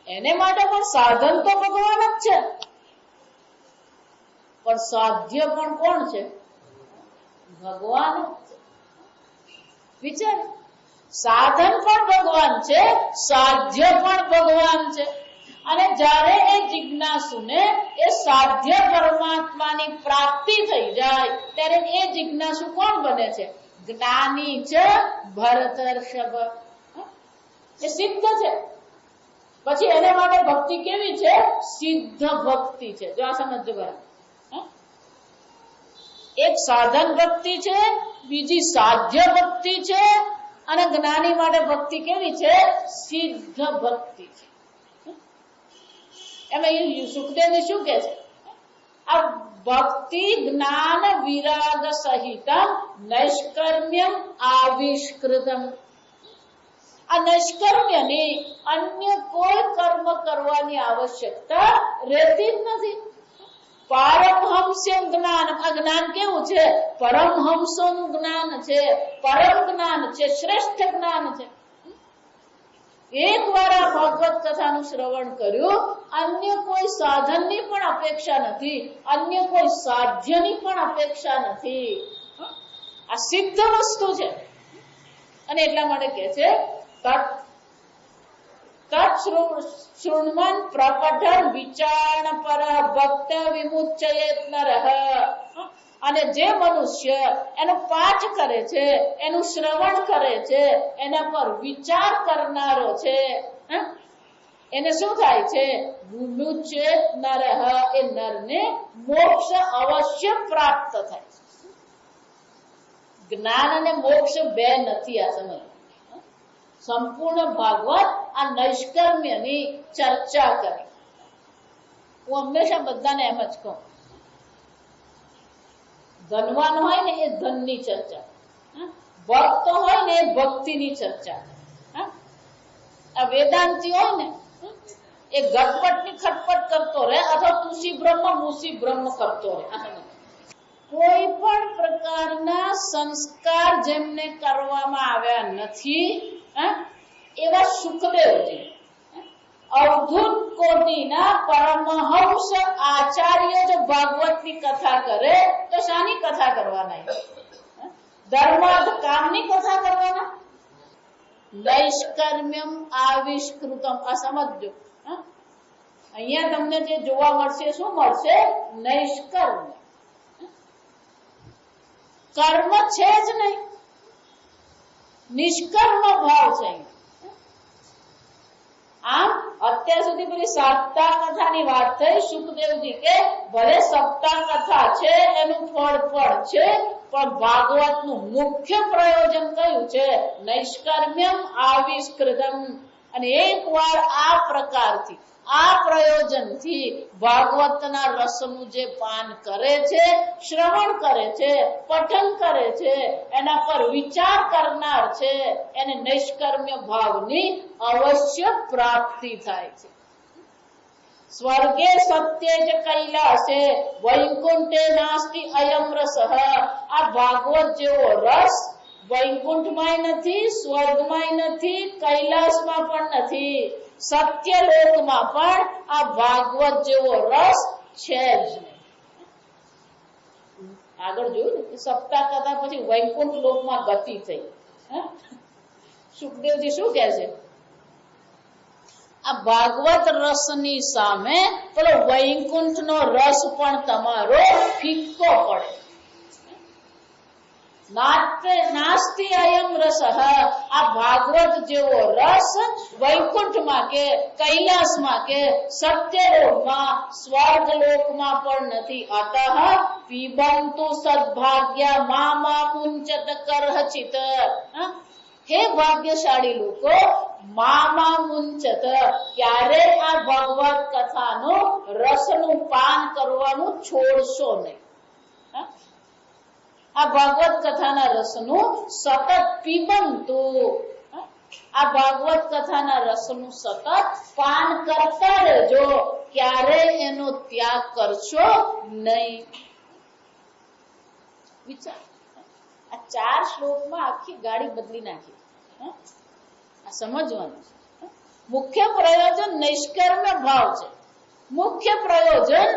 એને માટે પણ સાધન તો ભગવાન જ છે, પણ સાધ્ય પણ કોણ છે? ભગવાન જ છે. વિચાર, સાધન પણ ભગવાન છે, સાધ્ય પણ ભગવાન છે. અને જ્યારે એ જિજ્ઞાસુને એ સાધ્ય પરમાત્માની પ્રાપ્તિ થઈ જાય ત્યારે એ જિજ્ઞાસુ કોણ બને છે? જ્ઞાની છે ભરતર્ષભ. એ સિદ્ધ છે. પછી એને માટે ભક્તિ કેવી છે? સિદ્ધ ભક્તિ છે. જો આ સમજો બરાબર. એક સાધન ભક્તિ છે, બીજી સાધ્ય ભક્તિ છે, અને જ્ઞાની માટે ભક્તિ કેવી છે? સિદ્ધ ભક્તિ છે. એમાં સુખદેવજી શું કે છે? આ ભક્તિ જ્ઞાન વિરાગ સહિતમ નૈષ્કર્મ્યમ આવિષ્કૃતમ. આ નૈષ્કર્મ્યની અન્ય કોઈ કર્મ કરવાની આવશ્યકતા રહેતી જ નથી. પારમહંસ્ય જ્ઞાન. આ જ્ઞાન કેવું છે? પરમહંસોનું જ્ઞાન છે, પરમ જ્ઞાન છે, શ્રેષ્ઠ જ્ઞાન છે. એકવાર આ ભાગવત કથાનું શ્રવણ કર્યું, અન્ય કોઈ સાધનની પણ અપેક્ષા નથી, અન્ય કોઈ સાધ્યની પણ અપેક્ષા નથી. આ સિદ્ધ વસ્તુ છે. અને એટલા માટે કે છે તત્શૃણ્વન પ્રપઠન વિચારણ પર ભક્ત વિમુચ્યયેત નરઃ. અને જે મનુષ્ય એનો પાઠ કરે છે, એનું શ્રવણ કરે છે, એના પર વિચાર કરનારો છે, એને શું થાય છે? વિમુચ્યેત નરઃ. એ નરને મોક્ષ અવશ્ય પ્રાપ્ત થાય છે. જ્ઞાન અને મોક્ષ બે નથી. આ સમજ. સંપૂર્ણ ભાગવત આ નૈષ્કર્મ્યની ચર્ચા કરી. હું હંમેશા બધાને એમ જ કહું, ધનવાન હોય ને એ ધનની ચર્ચા, ભક્ત હોય ને એ ભક્તિની ચર્ચા, આ વેદાંતિ હોય ને એ ગટપટની ખટપટ કરતો રહે અથવા તુસી બ્રહ્મ મુસી બ્રહ્મ કરતો રહે. કોઈ પણ પ્રકારના સંસ્કાર જેમને કરવામાં આવ્યા નથી એવા સુખદેવજી અવધૂત કોટીના પરમહંસ આચાર્ય જો ભાગવતની કથા કરે તો શાની કથા કરવાના? ધર્માર્થ કામની કથા કરવાના? નૈષ્કર્મ્યમ આવિષ્કૃતમ. આ સમજજો. અહીંયા તમને જે જોવા મળશે શું મળશે? નૈષ્કર્મ્ય. કર્મ છે જ નહીં, નિષ્કર્મ ભાવ છે. આમ અત્યાર સુધી પેલી સપ્તાહ કથાની વાત થઈ. સુખદેવજી કે ભલે સપ્તાહ કથા છે એનું ફળ પણ છે, પણ ભાગવતનું મુખ્ય પ્રયોજન કયું છે? નૈષ્કર્મ્યમ આવિષ્કૃતમ. અને એકવાર આ પ્રકારથી આ પ્રયોજનથી ભાગવતના રસનું જે પાન કરે છે, શ્રવણ કરે છે, પઠન કરે છે, એના પર વિચાર કરનાર છે, એને નૈષ્કર્મ્ય ભાવની અવશ્ય પ્રાપ્તિ થાય છે. સ્વર્ગે સત્ય જ કૈલાસે વૈકુંઠે નાસ્તિ અયમ રસઃ. આ ભાગવત જેવો રસ વૈકુંઠમાંય નથી, સ્વર્ગમાંય નથી, કૈલાસમાં પણ નથી, સત્યલોકમાં પણ આ ભાગવત જેવો રસ છે જ નહીં. આગળ જોયું ને સપ્તાહ કથા પછી વૈકુંઠ લોકમાં ગતિ થઈ. સુખદેવજી શું કહે છે? આ ભાગવત રસની સામે પેલો વૈકુંઠનો રસ પણ તમારો ફિક્કો પડે. નાસ્તિ અયમ રસઃ. આ ભાગવત જેવો રસ વૈકુંઠમાં કે કૈલાસમાં કે સત્યલોકમાં સ્વર્ગલોકમાં પણ નથી. અતઃ પીબંતુ સદભાગ્ય મામા મુંચત કરહચિત. હે ભાગ્યશાળી લોકો, મામા મુંચત, ક્યારે આ ભગવત કથાનું રસનું પાન કરવાનું છોડશો નહીં. આ ભાગવત કથાના રસનું સતત પીબંતુ, આ ભાગવત કથાના રસનું સતત પાન કરતા રહેજો, ક્યારેય એનો ત્યાગ કરશો નહીં. વિચાર, આ 4 શ્લોકમાં આખી ગાડી બદલી નાખી. આ સમજવાનું છે. મુખ્ય પ્રયોજન નૈષ્કર્મ્ય ભાવ છે. મુખ્ય પ્રયોજન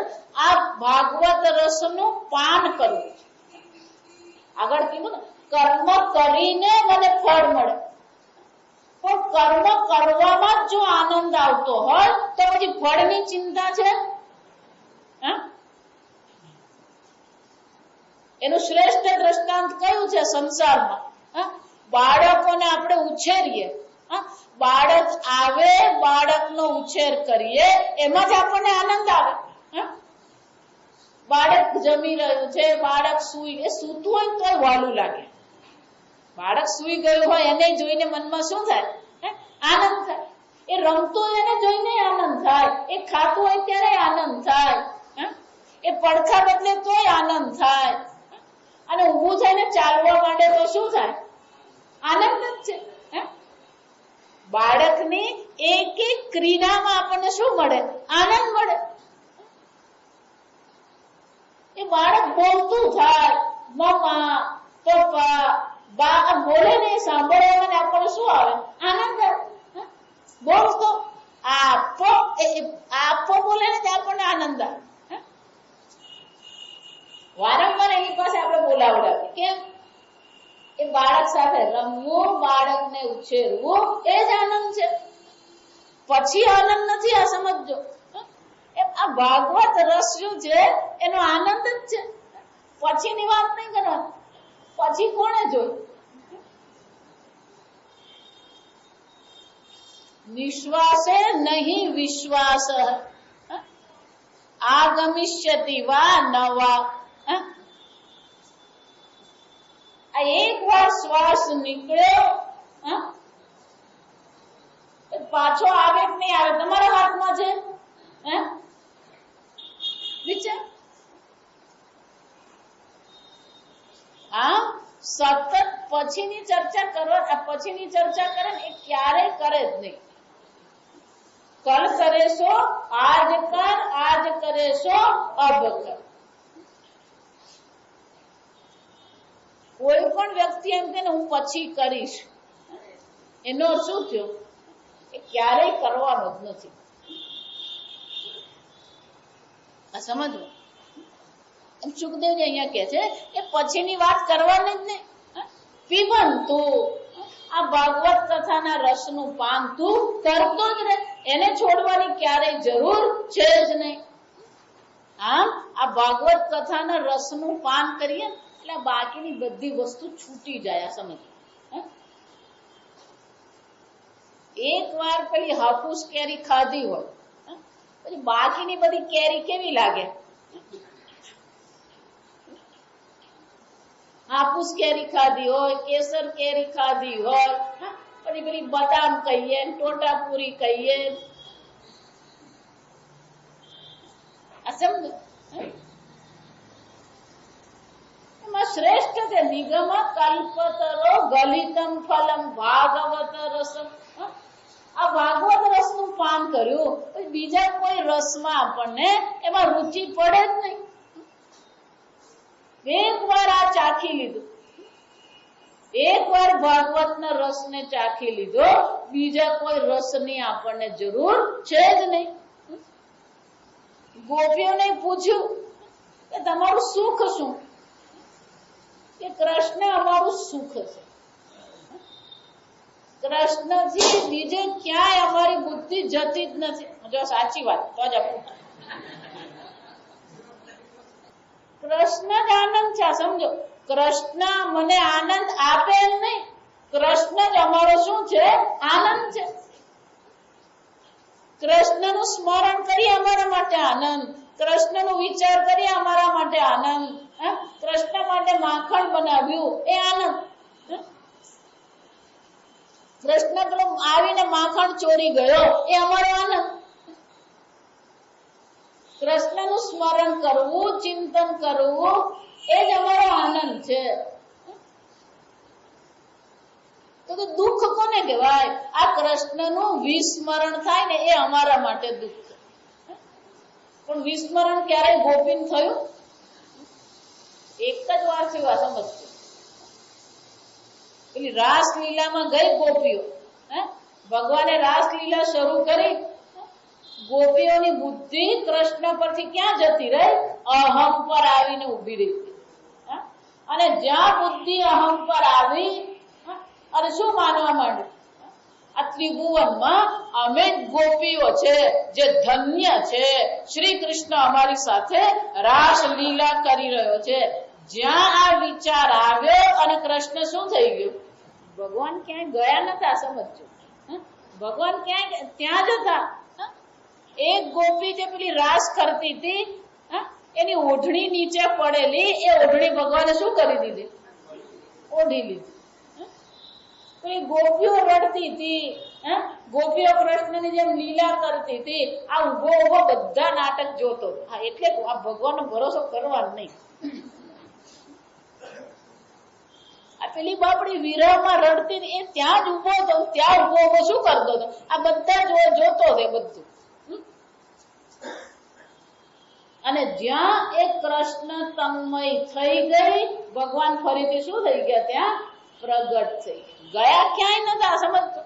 આ ભાગવત રસનું પાન કરવું. આગળ કીધું ને, કર્મ કરીને મને ફળ મળે, પણ કર્મ કરવામાં જો આનંદ આવતો હોય તો પછી ફળની ચિંતા છે? એનું શ્રેષ્ઠ દ્રષ્ટાંત કયું છે સંસારમાં? બાળકોને આપણે ઉછેરીએ, બાળક આવે, બાળકનો ઉછેર કરીએ, એમાં જ આપણને આનંદ આવે. બાળક જમી રહ્યું છે, બાળક સૂતું હોય તો વાલું લાગે. બાળક સૂઈ ગયું હોય એને જોઈને મનમાં શું થાય? આનંદ થાય. એ રમતું હોય એને જોઈને આનંદ થાય. એ ખાતું હોય ત્યારે આનંદ થાય. એ પડખા બદલે તોય આનંદ થાય. અને ઊભું થઈને ચાલવા માંડે તો શું થાય? આનંદ જ છે. બાળકની એક એક ક્રિયામાં આપણને શું મળે? આનંદ મળે. એ બાળક બોલતું થાય, મમ્મા, પપ્પા, બા બોલે ને સાંભળવામાં આપણને શું આવે? આનંદ આવે. બોલતો આપો બોલે ને ત્યાં આપણને આનંદ આવે. વારંવાર એની પાસે આપણે બોલાવડાવીએ. કેમ? એ બાળક સાથે રમવું, બાળકને ઉછેરવું એ જ આનંદ છે. પછી આનંદ નથી. આ સમજો. આ ભાગવત રસ શું છે? એનો આનંદ જ છે. પછીની વાત નહીં કરવાની. પછી કોણે જોયું? નિશ્વાસે નહીં વિશ્વાસ આગમિષ્યતિ વા નવા. આ એક વાર શ્વાસ નીકળ્યો પાછો આવે કે નહીં આવે તમારા હાથમાં છે. સતત પછીની ચર્ચા કરવા, પછીની ચર્ચા કરે ને એ ક્યારેય કરે જ નહીં. કલ કરે સો આજ કર, આજ કરે સો અબ કર. કોઈ પણ વ્યક્તિ એમ કે હું પછી કરીશ, એનો શું થયો? એ ક્યારેય કરવાનો જ નથી. આ સમજવું. સુખદેવજી અહીંયા કે છે કે પછીની વાત કરવાની જ નહીં. પીબંતુ, આ ભાગવત કથાના રસનું પાન તું કરતો જ રહે, એને છોડવાની ક્યારેય જરૂર છે જ નહીં. આમ આ ભાગવત કથાના રસનું પાન કરીએ એટલે બાકીની બધી વસ્તુ છૂટી જાય. સમજ. એક વાર પેલી હાફૂસ કેરી ખાધી હોય પછી બાકીની બધી કેરી કેવી લાગે? હાફૂસ કેરી ખાધી હોય, કેસર કેરી ખાધી હોય, પછી પેલી બદામ કહીએ, ટોટાપુરી કહીએ, આ સમજો. એમાં શ્રેષ્ઠ છે નિગમ કલ્પતરો ગલિતમ ફલમ ભાગવત રસમ. આ ભાગવત રસનું પાન કર્યું પછી બીજા કોઈ રસમાં આપણને એમાં રુચિ પડે જ નહીં. એક વાર આ ચાખી લીધું, એક વાર ભાગવતના રસને ચાખી લીધો, બીજા કોઈ રસની આપણને જરૂર છે જ નહીં. ગોપીઓને પૂછ્યું કે તમારું સુખ શું? કે કૃષ્ણ અમારું સુખ છે. કૃષ્ણથી બીજે ક્યાંય અમારી બુદ્ધિ જતી જ નથી. જો સાચી વાત તો જ પૂછો. કૃષ્ણ જ આનંદ છે. સમજો, કૃષ્ણ મને આનંદ આપે એમ નહીં, કૃષ્ણ જ અમારો શું છે? આનંદ છે. કૃષ્ણનું સ્મરણ કરીએ અમારા માટે આનંદ, કૃષ્ણનો વિચાર કરીએ અમારા માટે આનંદ, કૃષ્ણ માટે માખણ બનાવ્યું એ આનંદ. કૃષ્ણ પેલો આવીને માખણ ચોરી ગયો એ અમારો આનંદ. કૃષ્ણનું સ્મરણ કરવું, ચિંતન કરવું એ જ અમારો આનંદ છે. તો દુઃખ કોને કહેવાય? આ કૃષ્ણનું વિસ્મરણ થાય ને એ અમારા માટે દુઃખ છે. પણ વિસ્મરણ ક્યારેય ગોપીન થયું? એક જ વાર થયું. આ સમજજો. પેલી રાસલીલામાં ગઈ ગોપીઓ, ભગવાને રાસલીલા શરૂ કરી, ગોપીઓની બુદ્ધિ કૃષ્ણ પરથી ક્યાં જતી રહી? અહમ પર આવીને ઉભી રહી. અને જ્યાં બુદ્ધિ અહમ પર આવી અને શું માનવા માંડ્યું? આ ત્રિભુવનમાં અમે જ ગોપીઓ છે જે ધન્ય છે, શ્રી કૃષ્ણ અમારી સાથે રાસલીલા કરી રહ્યો છે. જ્યાં આ વિચાર આવ્યો અને કૃષ્ણ શું થઈ ગયું? ભગવાન ક્યાંય ગયા નતા. સમજો, ભગવાન ક્યાંય ત્યાં જ હતા. એક ગોપી જે પેલી રાસ કરતી હતી એની ઓઢણી નીચે પડેલી, એ ઓઢણી ભગવાને શું કરી દીધી? ઓઢી લીધી. પેલી ગોપીઓ રડતી હતી, ગોપીઓ કૃષ્ણની જેમ લીલા કરતી હતી. આ ઉભો ઉભો બધા નાટક જોતો. હા, એટલે આ ભગવાનનો ભરોસો કરવાનો નહીં. આ પેલી બાપડી વિરહમાં રડતી એ ત્યાં જ ઉભો હતો, ત્યાં ઉભો ઉભો શું કરતો હતો? આ બધા જોતો હતો બધું. અને જ્યાં એક કૃષ્ણ તન્મય થઈ ગઈ, ભગવાન ફરીથી શું થઈ ગયા? ત્યાં પ્રગટ થઈ ગયા. ક્યાંય નતા. સમજતો,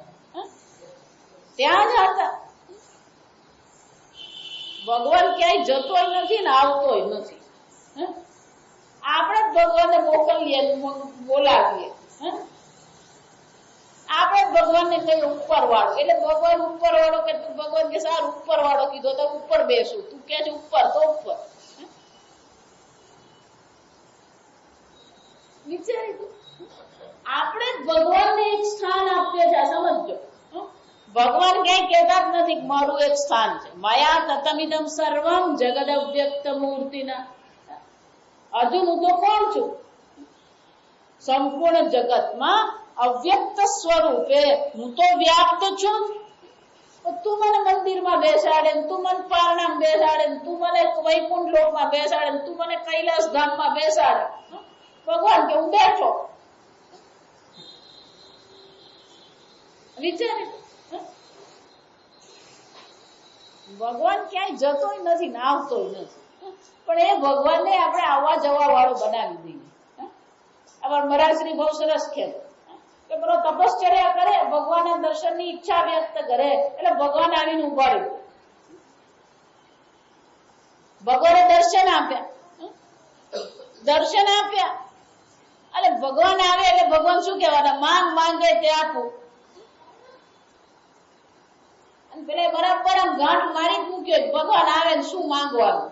ત્યાં જ હતા. ભગવાન ક્યાંય જતોય નથી ને આવતોય નથી. આપણે જ ભગવાનને મોકલીએ, બોલાવીએ. આપણે ભગવાનને કઈ ઉપર વાળો, એટલે ભગવાન ઉપર વાળો કે ભગવાન કે સારું ઉપર વાળો કીધો તો ઉપર બેસું, તું કે છે ઉપર તો ઉપર. વિચારી, આપણે જ ભગવાનને એક સ્થાન આપીએ છીએ. સમજો, ભગવાન ક્યાંય કહેતા જ નથી કે મારું એક સ્થાન છે. મયા તતમિદમ સર્વમ જગદ અવ્યક્ત મૂર્તિના. હજુ હું તો કોણ છું? સંપૂર્ણ જગતમાં અવ્યક્ત સ્વરૂપે હું તો વ્યાપ્ત છું. તું મને મંદિરમાં બેસાડે, તું મને પારણામાં બેસાડે, તું મને વૈકુંઠ લોકમાં બેસાડે, તું મને કૈલાસ ધામમાં બેસાડે. ભગવાન કે હું બેઠો. વિચારે ભગવાન ક્યાંય જતોય નથી ને આવતોય નથી, પણ એ ભગવાનને આપણે આવવા જવા વાળો બનાવી દઈએ. આમાં મહારાજશ્રી બહુ સરસ ખેલ કે પેલો તપશ્ચર્યા કરે, ભગવાનના દર્શનની ઈચ્છા વ્યક્ત કરે એટલે ભગવાન આવીને ઉભા રહ્યું. ભગવાને દર્શન આપ્યા અને ભગવાન આવે એટલે ભગવાન શું કહેવાના? માંગ માંગે તે આપું. અને પેલા બરાબર આમ ગાંઠ મારી જ મૂક્યો, ભગવાન આવે ને શું માંગવાનું?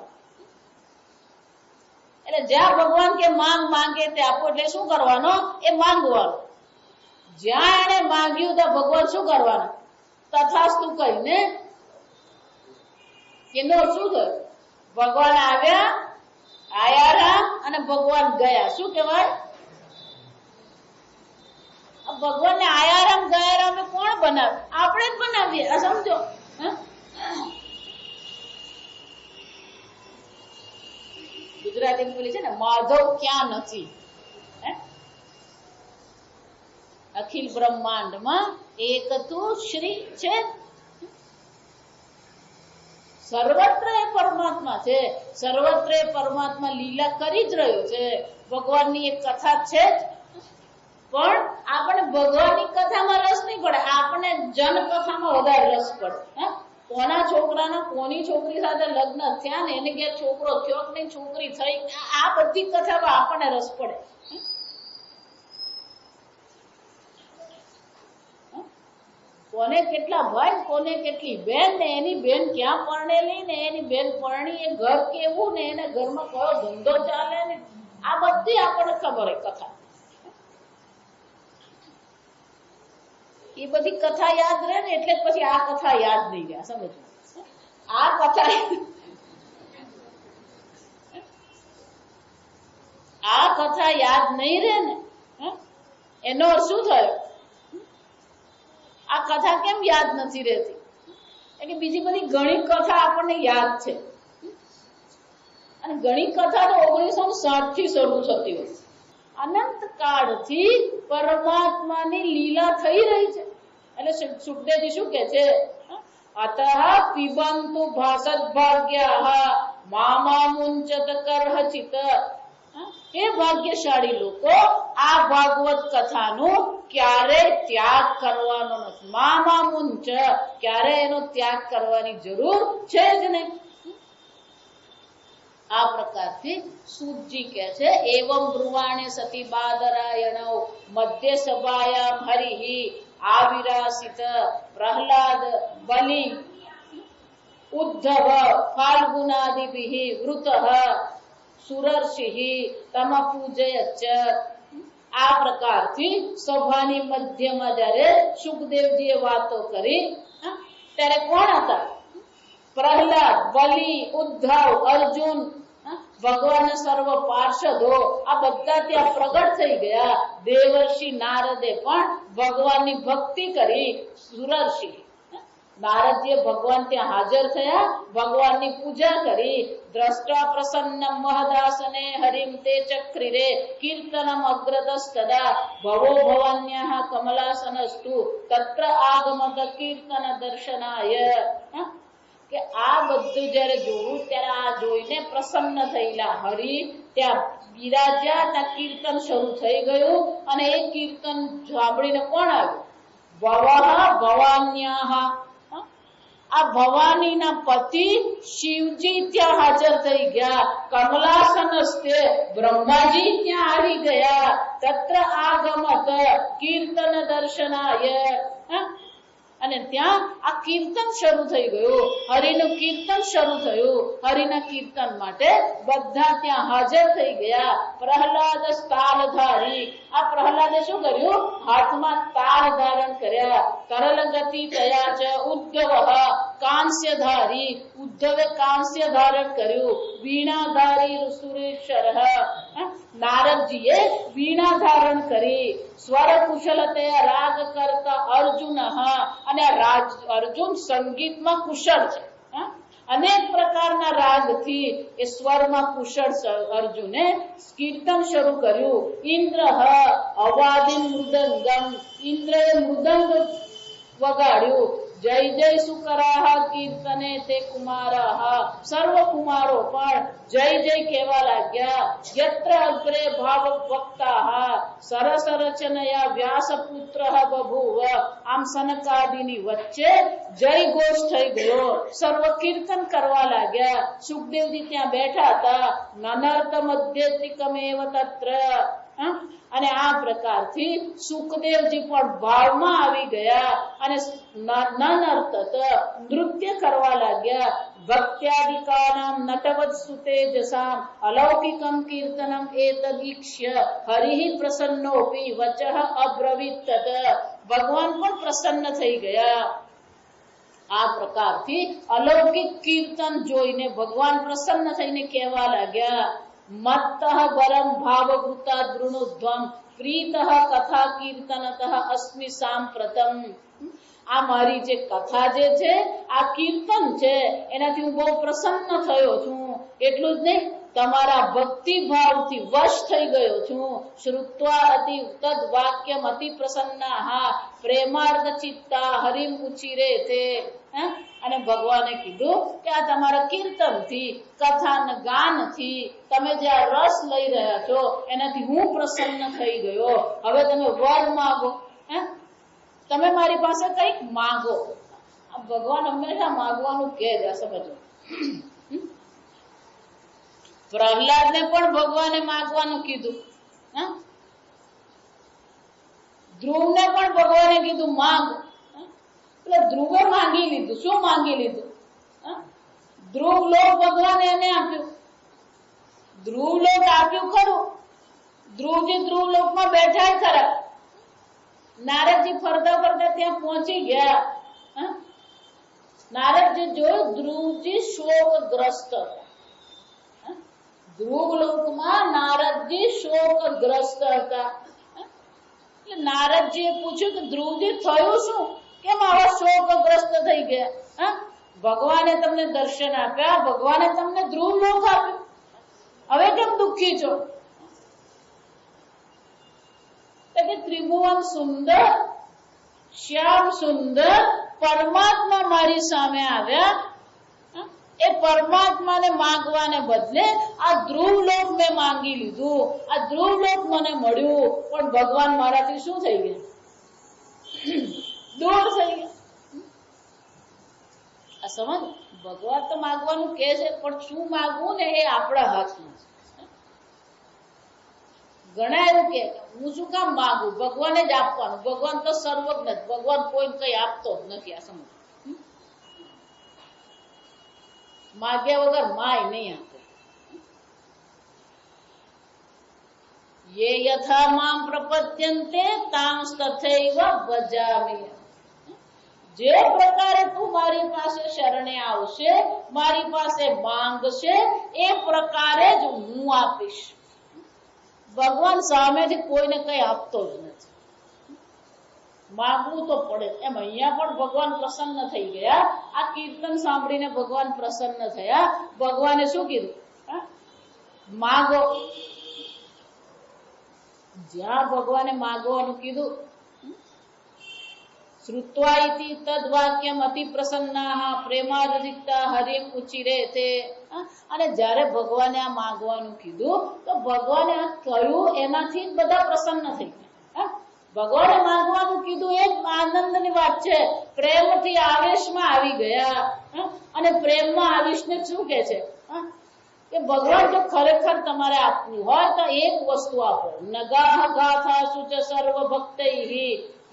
એટલે જ્યાં ભગવાન કે માંગ માંગે તે આપો એટલે શું કરવાનો? એ માંગવાનું. જ્યાં એને માંગ્યું તો ભગવાન શું કરવાના? તથાસ્તુ કહીને એનો શું થયું? ભગવાન આવ્યા, આયારામ, અને ભગવાન ગયા. શું કહેવાય? ભગવાનને આયારામ ગયારામ કોણ બનાવે? આપણે જ બનાવીએ. આ સમજો. ગુજરાતી બોલી છે ને, માધવ ક્યાં નથી? અખિલ બ્રહ્માંડમાં એક તું શ્રી છે. સર્વત્ર એ પરમાત્મા છે, સર્વત્ર એ પરમાત્મા લીલા કરી જ રહ્યો છે. ભગવાનની એક કથા છે જ, પણ આપણે ભગવાનની કથામાં રસ નહીં પડે, આપણે જનકથામાં વધારે રસ પડે. કોના છોકરાના કોની છોકરી સાથે લગ્ન થયા ને એને ઘેર છોકરો થયો કે નહીં, છોકરી થઈ, આ બધી કથામાં આપણને રસ પડે. કોને કેટલા ભાઈ, કોને કેટલી બેન, ને એની બેન ક્યાં પરણેલી, ને એની બેન પરણી એ ઘર કેવું, ને એને ઘરમાં કયો ધંધો ચાલે, ને આ બધી આપણને ખબર હોય કથા. એ બધી કથા યાદ રહે ને એટલે પછી આ કથા યાદ નહીં રહે. સમજો, આ કથા યાદ નહીં રહે ને, એનો શું થયો? આ કથા કેમ યાદ નથી રહેતી? એટલે બીજી બધી ઘણી કથા આપણને યાદ છે, અને ઘણી કથા તો 1960 થી શરૂ થતી હોય. અનંત કાળથી પરમાત્માની લીલા થઈ રહી છે. એટલે સુખદેવજી શું કે છે? અતઃ પિબંતુ ભાસદ ભાગ્યા મામા મુંચત કરહચિત. એ ભાગ્યશાળી લોકો આ ભાગવત કથાનું ક્યારે ત્યાગ કરવાનો નથી. મામા મુંચ, ક્યારે એનો ત્યાગ કરવાની જરૂર છે જ નહીં. આ પ્રકારથી સૂતજી કહે છે, એવમ બ્રુવાણે સતી બાદરાયણો મધ્ય સભાયામ હરિ આવિરાસિત પ્રહલાદ બલિ ઉદ્ધવ ફાલ્ગુનાદિભિઃ વૃતઃ સુરર્ષિઃ તમ પૂજયચ. આ પ્રકારથી સભાની મધ્યમાં જયારે સુખદેવજીએ વાતો કરી ત્યારે કોણ હતા? પ્રહલાદ, બલિ, ઉદ્ધવ, અર્જુન, ભગવાન સર્વ પાર્ષદો આ બધા ત્યાં પ્રગટ થઈ ગયા. દેવર્ષિ નારદે પણ ભગવાનની ભક્તિ કરી. સુરર્ષિ નારદજીએ ભગવાન ત્યાં હાજર થયા, ભગવાનની પૂજા કરી. દ્રષ્ટા પ્રસન્નમ મહદાસને હરિમ તે ચક્રિરે કીર્તનમ અગ્રતસ્તદા ભવો ભવાન્યઃ કમલાસનસ્તુ તત્ર આગમત કીર્તન દર્શનાય. કે આ બધું જયારે જોયું ત્યારે આ જોઈને પ્રસન્ન થયેલા હરિ ત્યાં બિરાજ્યા. ત્યાં કીર્તન શરૂ થઈ ગયું, અને એ કીર્તન સાંભળીને કોણ આવ્યું? ભવઃ ભવાન્યઃ. આ ભવાનીના પતિ શિવજી ત્યાં હાજર થઈ ગયા. કમલાસનસ્તે બ્રહ્માજી ત્યાં આવી ગયા. તત્ર આગમત કીર્તન દર્શનાય. અને ત્યાં આ કીર્તન શરૂ થઈ ગયું, હરિનું કીર્તન શરૂ થયું. હરિના કીર્તન માટે બધા ત્યાં હાજર થઈ ગયા. પ્રહલાદ તાલધારી. આ પ્રહલાદે શું કર્યું? હાથમાં તાલ ધારણ કર્યા. તરલ ગતિ તયા છે ઉદ્ધવ કાંસ્યધારી. ઉદ્ધવે કાંસ્ય ધારણ કર્યું. વીણાધારી સુરેશ્વર. નારદજીએ વીણા ધારણ કરી. સ્વર કુશલતે રાગ કરતા અર્જુન. અને અર્જુન સંગીતમાં કુશળ છે. અનેક પ્રકારના રાગથી એ સ્વરમાં કુશળ અર્જુને કીર્તન શરૂ કર્યું. ઇન્દ્ર અવાદિન મૃદંગમ. ઇન્દ્રએ મૃદંગ વગાડ્યું. જય જય સુકરાહ કીર્તને તે કુમારાહ. સર્વ કુમારો પણ જય જય કહેવા લાગ્યા. યત્ર અગ્રે ભાવ વક્તાહ સરસ રચનયા વ્યાસપુત્ર બભૂવ. આમ સનકાદિની વચ્ચે જય ઘોષ થઈ ગયો. સર્વ કીર્તન કરવા લાગ્યા. સુખદેવજી ત્યાં બેઠા હતા. નનર્ત મધ્યતિકમેવ તત્ર. અને આ પ્રકારથી સુખદેવજી પણ ભાવમાં આવી ગયા અને નનર્તત નૃત્ય કરવા લાગ્યા. ભક્ત્યાદિકાનામ નટવત સુતેજસામ અલૌકિકમ કીર્તનમ એતદીક્ષ્ય હરિ પ્રસન્નોપી વચઃ અબ્રવીત તત. ભગવાન પણ પ્રસન્ન થઈ ગયા. આ પ્રકારથી અલૌકિક કીર્તન જોઈને ભગવાન પ્રસન્ન થઈને કહેવા લાગ્યા. મત્તઃ વરમ ભાવભૂતા દૃણુધ્વમ પ્રીતઃ કથા કીર્તનતઃ અસ્મિ સાંપ્રતમ. આ મારી જે કથા જે છે, આ કીર્તન છે, એનાથી હું બહુ પ્રસન્ન થયો છું. એટલું જ નહીં, તમારા ભક્તિ ભાવથી વશ થઈ ગયો છું. શ્રુત્વા અતિ તદ વાક્યમ અતિ પ્રસન્નાહ પ્રેમાર્ધ ચિત્તા હરિમ ઉચિરે તે. અને ભગવાને કીધું કે આ તમારા કીર્તનથી, કથા ગાનથી તમે જે આ રસ લઈ રહ્યા છો એનાથી હું પ્રસન્ન થઈ ગયો. હવે તમે વર માગો. તમે મારી પાસે કંઈક માગો. ભગવાન હંમેશા માગવાનું કહે છે, સમજો. પ્રહલાદને પણ ભગવાને માગવાનું કીધું. ધ્રુવને પણ ભગવાને કીધું માગ. એટલે ધ્રુવે માંગી લીધું. શું માંગી લીધું? ધ્રુવ લોક ભગવાને એને આપ્યું. ધ્રુવ લોક આપ્યું ખરું. ધ્રુવજી ધ્રુવ લોકમાં બેઠા ખરા. નારદજી ફરતા ફરતા ત્યાં પહોંચી ગયા. નારદજી જોયું ધ્રુવજી શોકગ્રસ્ત. ધ્રુવ લોકમાં નારદજી શોકગ્રસ્ત હતા. નારદજીએ પૂછ્યું કે ધ્રુવજી થયું શું? કેમ આવા શોકગ્રસ્ત થઈ ગયા? ભગવાને તમને દર્શન આપ્યા, ભગવાને તમને ધ્રુવ લોક આપ્યું, હવે કેમ દુઃખી છો? કે ત્રિભુવન સુંદર, શ્યામ સુંદર પરમાત્મા મારી સામે આવ્યા. એ પરમાત્માને માંગવાને બદલે આ ધ્રુવ લોક મેં માંગી લીધું. આ ધ્રુવ લોક મને મળ્યું, પણ ભગવાન મારાથી શું થઈ ગયા? દૂર થઈ ગયા. આ સમજ. ભગવાન તો માંગવાનું કે છે, પણ શું માંગવું ને એ આપણા હાથમાં છે. ઘણા એવું કે હું શું કામ માંગુ, ભગવાને જ આપવાનું. ભગવાન તો સર્વજ્ઞ, ભગવાન કોઈ કઈ આપતો જ નથી. આ સમજ. માગ્યા વગર માય નહીં આપે. યે યથા મામ પ્રપદ્યન્તે તાં તથૈવ ભજામિ. જે પ્રકારે તું મારી પાસે શરણે આવશે, મારી પાસે માંગશે, એ પ્રકારે જ હું આપીશ. ભગવાન સામેથી કોઈને કઈ આપતો જ નથી. માગવું તો પડે. એમ અહીંયા પણ ભગવાન પ્રસન્ન થઈ ગયા. આ કીર્તન સાંભળીને ભગવાન પ્રસન્ન થયા. ભગવાને શું કીધું? માગો. જ્યાં ભગવાને માગવાનું કીધું, શ્રુત્વા ઇતિ તદ વાક્યમ અતિ પ્રસન્નાહ પ્રેમાદિતા હરિમ ઉચિરે તે. અને જ્યારે ભગવાને આ માગવાનું કીધું તો ભગવાને આ કહ્યું, એનાથી જ બધા પ્રસન્ન થઈ ગયા. ભગવાને માંગવાનું કીધું એ આનંદની વાત છે. પ્રેમથી આવેશમાં આવી ગયા. અને પ્રેમમાં આવીશને શું કે છે કે ભગવાન જો ખરેખર તમારે આપવું હોય તો એક વસ્તુ આપો. નગાહ ગાથા સુચ સર્વ ભક્તૈ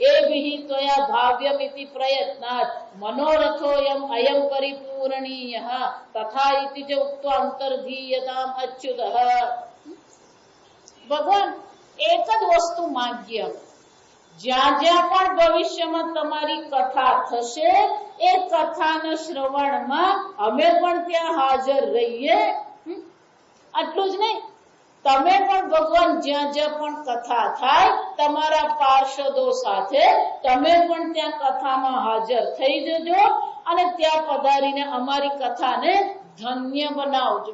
એભિ ત્વયા ભાવ્યમિતિ પ્રયત્નાત મનોરથોયમ અયમ પરિપૂર્ણીયઃ તથા ઇતિ ચ ઉક્ત્વા અંતર્ધીયતામ અચ્યુતઃ. ભગવાન એક જ વસ્તુ માંગીએ. જ્યાં જ્યાં પણ ભવિષ્યમાં તમારી કથા થશે, એ કથાના શ્રવણમાં અમે પણ ત્યાં હાજર રહીએ. આટલું જ નહીં, તમે પણ ભગવાન જ્યાં જ્યાં પણ કથા થાય તમારા પાર્ષદો સાથે તમે પણ ત્યાં કથામાં હાજર થઈ જજો અને ત્યાં પધારીને અમારી કથાને ધન્ય બનાવજો.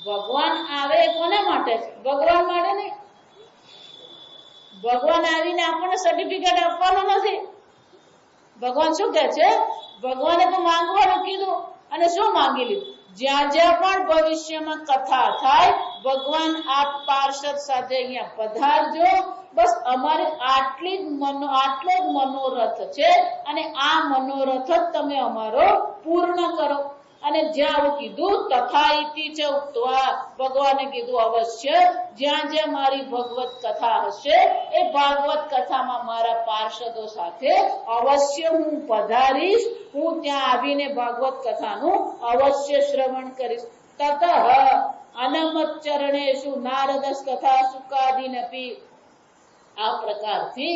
ભગવાન આવે કોના માટે? ભગવાન માટે નહીં. ભગવાન આવીને આપણને સર્ટિફિકેટ આપવાનો નથી. ભગવાન શું કહે છે? ભગવાને તો માંગવાનું કીધું અને શું માંગી લીધું? જ્યાં જ્યાં પણ ભવિષ્યમાં કથા થાય, ભગવાન આપ પાર્ષદ સાથે અહીંયા પધારજો. બસ અમારે આટલો જ મનોરથ છે અને આ મનોરથ જ તમે અમારો પૂર્ણ કરો. અને જ્યાં આવું કીધું, તથા ઇતિ ચ ઉક્ત્વા, ભગવાને કીધું અવશ્ય જ્યાં જ્યાં મારી ભગવત કથા હશે એ ભાગવત કથામાં મારા પાર્ષદો સાથે અવશ્ય હું પધારીશ. હું ત્યાં આવીને ભાગવત કથાનું અવશ્ય શ્રવણ કરીશ. તતઃ અનમત ચરણેષુ નારદસ કથા સુકાદિનપી. આ પ્રકારથી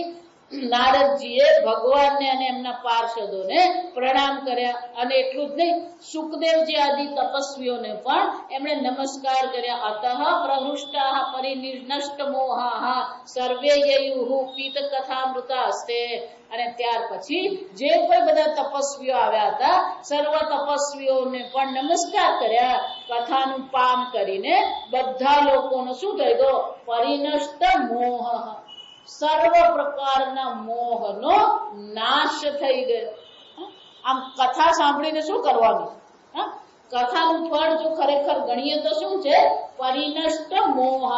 નારદજીએ ભગવાનને અને એમના પાર્ષદોને પ્રણામ કર્યા. અને એટલું જ નહીં, સુખદેવજી આદિ તપસ્વીઓને પણ એમણે નમસ્કાર કર્યા. અતઃ પ્રહૃષ્ટાઃ પરિનિર્નષ્ટ મોહાઃ સર્વે યયુઃ પીત કથામૃતાસ્તે. અને ત્યાર પછી જે કોઈ બધા તપસ્વીઓ આવ્યા હતા, સર્વ તપસ્વીઓને પણ નમસ્કાર કર્યા. કથાનું પાન કરીને બધા લોકોનો શું થઈ ગયો? પરિનષ્ટ મોહ, સર્વ પ્રકારના મોહનો નાશ થઈ ગયો. આમ કથા સાંભળીને શું કરવાનું? કથાનું ફળ જો ખરેખર ગણીએ તો શું છે? પરિનષ્ટ મોહ.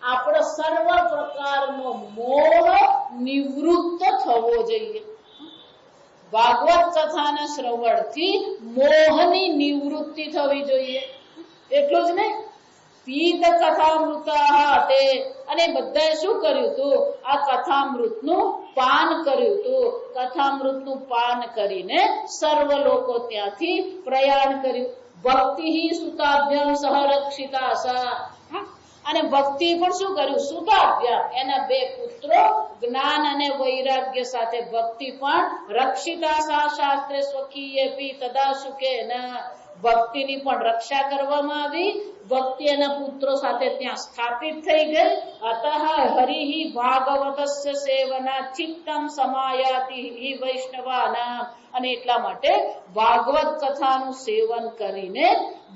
આપણો સર્વ પ્રકારનો મોહ નિવૃત્ત થવો જોઈએ. ભાગવત કથાના શ્રવણથી મોહની નિવૃત્તિ થવી જોઈએ. એટલું જ નહીં, પીત કથામૃતા તે, અને બધાએ શું કર્યું હતું? આ કથામૃતનું પાન કર્યું હતું. કથામૃતનું પાન કરીને સર્વ લોકો ત્યાંથી પ્રયાણ કર્યું. ભક્તિ સુતાભ્યામ સહ રક્ષિતા સા. અને ભક્તિ પણ શું કર્યું? સુતાભ્યામ, એના બે પુત્રો જ્ઞાન અને વૈરાગ્ય સાથે ભક્તિ પણ રક્ષિતા સા શાસ્ત્રે સ્વકીયેપી તદા સુખેન. ભક્તિની પણ રક્ષા કરવામાં આવી. ભક્તિ એના પુત્રો સાથે ત્યાં સ્થાપિત થઈ ગઈ. અતઃ હરિ ભાગવતસ્ય સેવના ચિત્તમ સમાયાતિ વૈષ્ણવાનામ. અને એટલા માટે ભાગવત કથાનું સેવન કરીને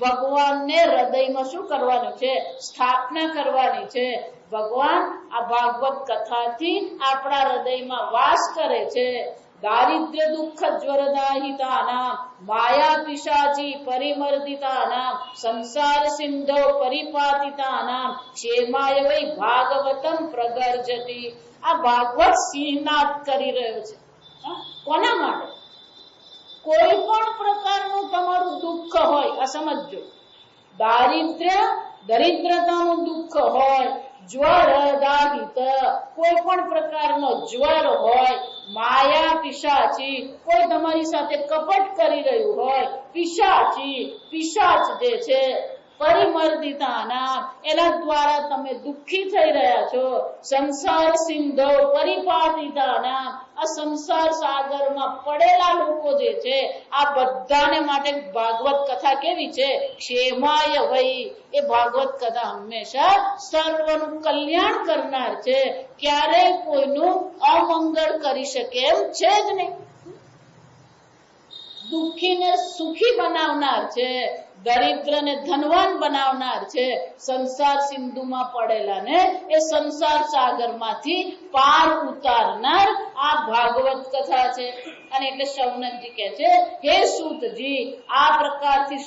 ભગવાનને હૃદયમાં શું કરવાનું છે? સ્થાપના કરવાની છે. ભગવાન આ ભાગવત કથાથી આપણા હૃદયમાં વાસ કરે છે. દારિદ્ર્ય દુઃખ જ્વરદાહિતાનામ માયા પિશાચી પરિમર્દિતાનામ સંસાર સિંધો પરિપાતિતાનામ ક્ષેમાય વૈ ભાગવતમ પ્રગર્જતી. આ ભાગવત સિંહનાદ કરી રહ્યો છે. કોના માટે? કોઈ પણ પ્રકારનું તમારું દુઃખ હોય, આ સમજજો. દરિદ્રતાનું દુઃખ હોય, જ્વર દાહિત, કોઈ પણ પ્રકારનો જ્વર હોય, માયા પિશાચી, કોઈ તમારી સાથે કપટ કરી રહ્યું હોય, પિશાચ જે છે, પરિમર્દિતાના, એના દ્વારા તમે દુઃખી થઈ રહ્યા છો. સંસાર સિંધો પરિપાતિતાના, આ સંસાર સાગરમાં પડેલા લોકો જે છે, આ બધાને માટે ભાગવત કથા કેવી છે? ક્ષેમાય વૈ. એ ભાગવત કથા હંમેશા સર્વનું કલ્યાણ કરનાર છે. ક્યારેય કોઈનું અમંગળ કરી શકે એમ છે જ નહીં. દુઃખીને સુખી બનાવનાર છે, દરિદ્રને ધનવાન બનાવનાર છે, સંસાર સિંધુમાં પડેલાને એ સંસાર સાગરમાંથી પાર ઉતારનાર આ ભાગવત કથા છે. અને એટલે શૌનકજી કહે છે, હે સૂતજી, આ પ્રકારથી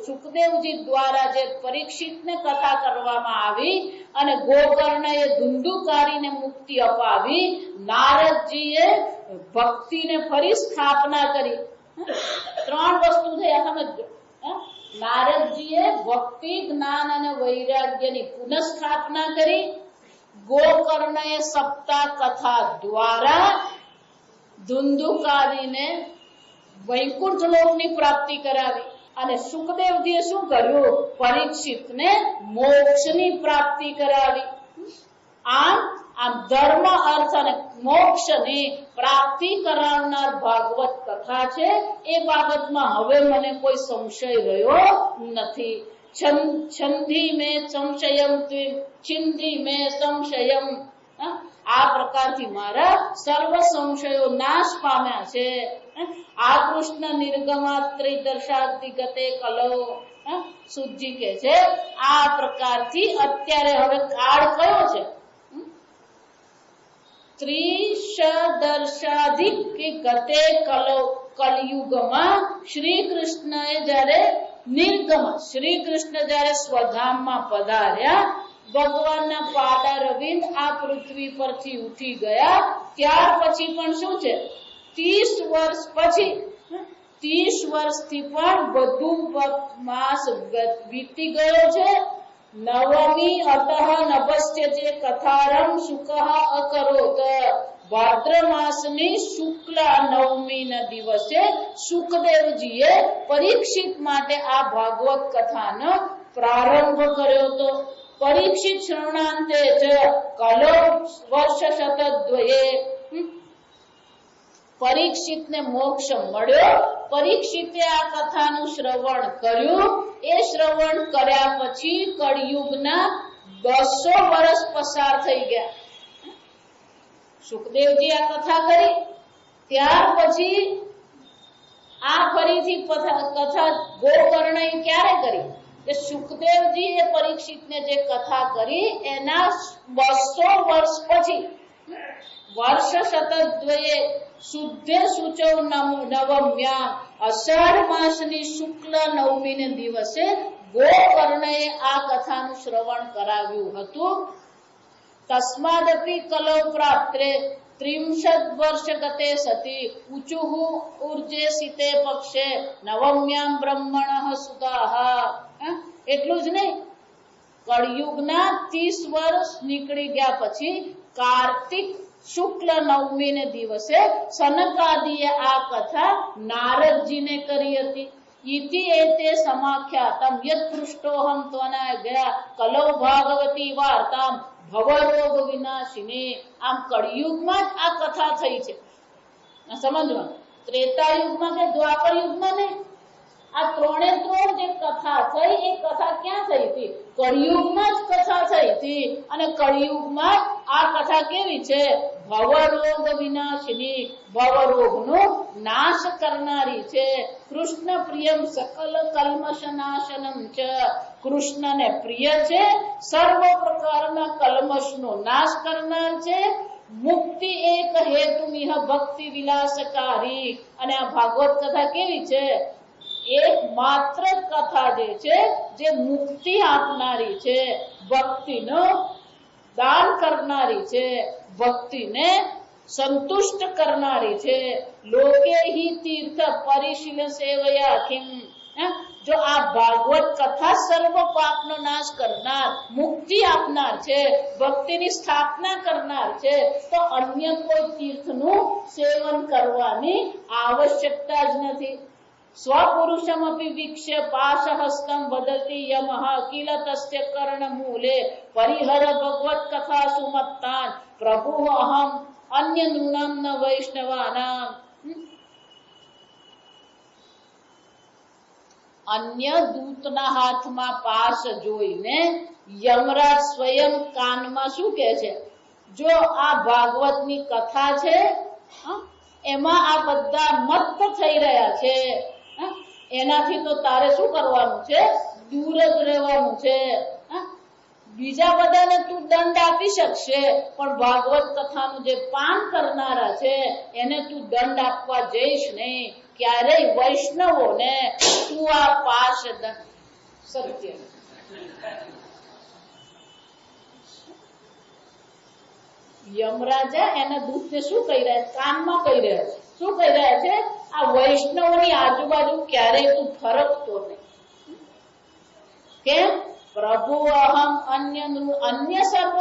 સુખદેવજી દ્વારા જે પરીક્ષિતને કથા કરવામાં આવી અને ગોકર્ણએ ધુંધુકારીને મુક્તિ અપાવી, નારદજીએ ભક્તિને ફરી સ્થાપના કરી. ત્રણ વસ્તુ થઈ, આ સમજો. નારદજીએ ભક્તિ, જ્ઞાન અને વૈરાગ્યની પુનઃસ્થાપના કરી. ગોકર્ણએ સપ્તાહ કથા દ્વારા ધુંધુકારીને વૈકુંઠ લોકની પ્રાપ્તિ કરાવી. અને સુખદેવજીએ શું કર્યું? પરીક્ષિતને મોક્ષની પ્રાપ્તિ કરાવી. આમ ધર્મ, અર્થ અને મોક્ષની પ્રાપ્તિ કરાવનાર ભાગવત કથા છે. એ બાબતમાં હવે મને કોઈ સંશય રહ્યો નથી. છંદી મેં સંશયમ છિંદી મેં સંશયમ. આ પ્રકારથી મારા સર્વ સંશયો નાશ પામ્યા છે. આ કૃષ્ણ નિર્ગમાત્રી દર્શાતી ગતે કલો. સુજી કે છે, આ પ્રકારથી અત્યારે હવે કાળ કયો છે? ત્રિશદર્શાધિક કે ગતે કલયુગમાં શ્રી કૃષ્ણએ જ્યારે નિર્ગમ શ્રી કૃષ્ણ જ્યારે સ્વધામમાં પધાર્યા, ભગવાનના પાદા રવિંદ આ પૃથ્વી પરથી ઉઠી ગયા, ત્યાર પછી પણ શું છે 30 વર્ષ પછી 30 વર્ષથી પણ વધુ માસ વીતી ગયો છે. નવમી અતઃ નભસ્ય જે કથારમ સુખ અકરોત. ભાદ્ર માસની શુક્લ નવમી ના દિવસે સુખદેવજીએ પરીક્ષિત માટે આ ભાગવત કથાનો પ્રારંભ કર્યો હતો. પરીક્ષિત શ્રવણાંતે જ કલો વર્ષ શતદ્વયે. પરીક્ષિતને મોક્ષ મળ્યો. પરીક્ષિતે આ કથાનું શ્રવણ કર્યું. એ શ્રવણ કર્યા પછી કળિયુગના 200 વર્ષ પસાર થઈ ગયા. સુખદેવજી આ કથા કરી, ત્યાર પછી આ ફરીથી કથા ગોકર્ણએ ક્યારે કરી? કે સુખદેવજી એ પરીક્ષિતને જે કથા કરી એના 200 વર્ષ પછી વર્ષ શતદ્વયે શુદ્ધે શુચૌ નવમ્યા અષાઢ માસની શુક્લ નવમી ને દિવસે ગોકર્ણએ આ કથાનું શ્રવણ કરાવ્યું હતું. તસ્માદપી કલૌ પ્રાપ્ત્રે 30 વર્ષ ગતે સતી ઉચુઃ ઉર્જે સિતે પક્ષે નવમ્યામ બ્રહ્મણઃ સુતાઃ. એટલું જ નહીં, કળિયુગના 30 વર્ષ નીકળી ગયા પછી કાર્તિક શુક્લ નવમી ને દિવસે સનકાદીએ આ કથા નારદજીને કરી હતી. ઇતિ એતે સમાખ્યાતમ યત પૃષ્ઠોહમ ત્વના ગયા કલૌ ભાગવતી વાર્તામ ભવરોગ વિનાશિની. આમ કળિયુગમાં જ આ કથા થઈ છે. સમજવા, ત્રેતાયુગમાં કે દ્વાપર યુગમાં નહીં. આ ત્રણે ત્રણ જે કથા થઈ એ કથા ક્યાં થઈ હતી? કળિયુગમાં જ કથા થઈ હતી. અને કળિયુગમાં આ કથા કેવી છે? ભવરોગ વિનાશિની, ભવરોગનો નાશ કરનારી છે. કૃષ્ણ પ્રિયમ સકલ કલ્મશ નાશનમ ચ. કૃષ્ણને પ્રિય છે, સર્વ પ્રકારના કલ્મશનો નાશ કરનાર છે. મુક્તિ એક હેતુમિહ ભક્તિ વિલાસકારી. અને આ ભાગવત કથા કેવી છે? એક માત્ર કથા જે છે જે મુક્તિ આપનારી છે, ભક્તિનો દાન કરનારી છે, ભક્તિને સંતુષ્ટ કરનારી છે. લોકે હિ તીર્થ પરિશીલ સેવયા કિમ. જો આ ભાગવત કથા સર્વ પાપનો નાશ કરનાર, મુક્તિ આપનાર છે, ભક્તિની સ્થાપના કરનાર છે, તો અન્ય કોઈ તીર્થનું સેવન કરવાની આવશ્યકતા જ નથી. સ્વપુરુષમપી વીક્ષ્ય પાશહસ્તમ વદતિ યમઃ કિલ તસ્ય કર્ણમૂલે પરિહર ભગવત કથા સુમત્તાન પ્રભુ અહમ અન્ય નૃણામ ન વૈષ્ણવાનામ. અન્ય દૂતના હાથમાં પાશ જોઈને યમરાજ સ્વયં કાનમાં શું કહે છે? જો આ ભાગવતની કથા છે એમાં આ બધા મત્ત થઈ રહ્યા છે, એનાથી તો તારે શું કરવાનું છે? દૂર જ રહેવાનું છે. બીજા બધાને તું દંડ આપી શકશે, પણ ભાગવત કથાનું જે પાન કરનારા છે એને તું દંડ આપવા જઈશ નહીં. ક્યારેય વૈષ્ણવોને તું આ પાશ સત્ય. યમરાજા એના દૂતને શું કહી રહ્યા? કાનમાં કહી રહ્યા છે. શું કહી રહ્યા છે? આ વૈષ્ણવોની આજુબાજુ ક્યારેય તું ફરકતો નહીં. કેમ? પ્રભુ અહમ અન્ય સર્વ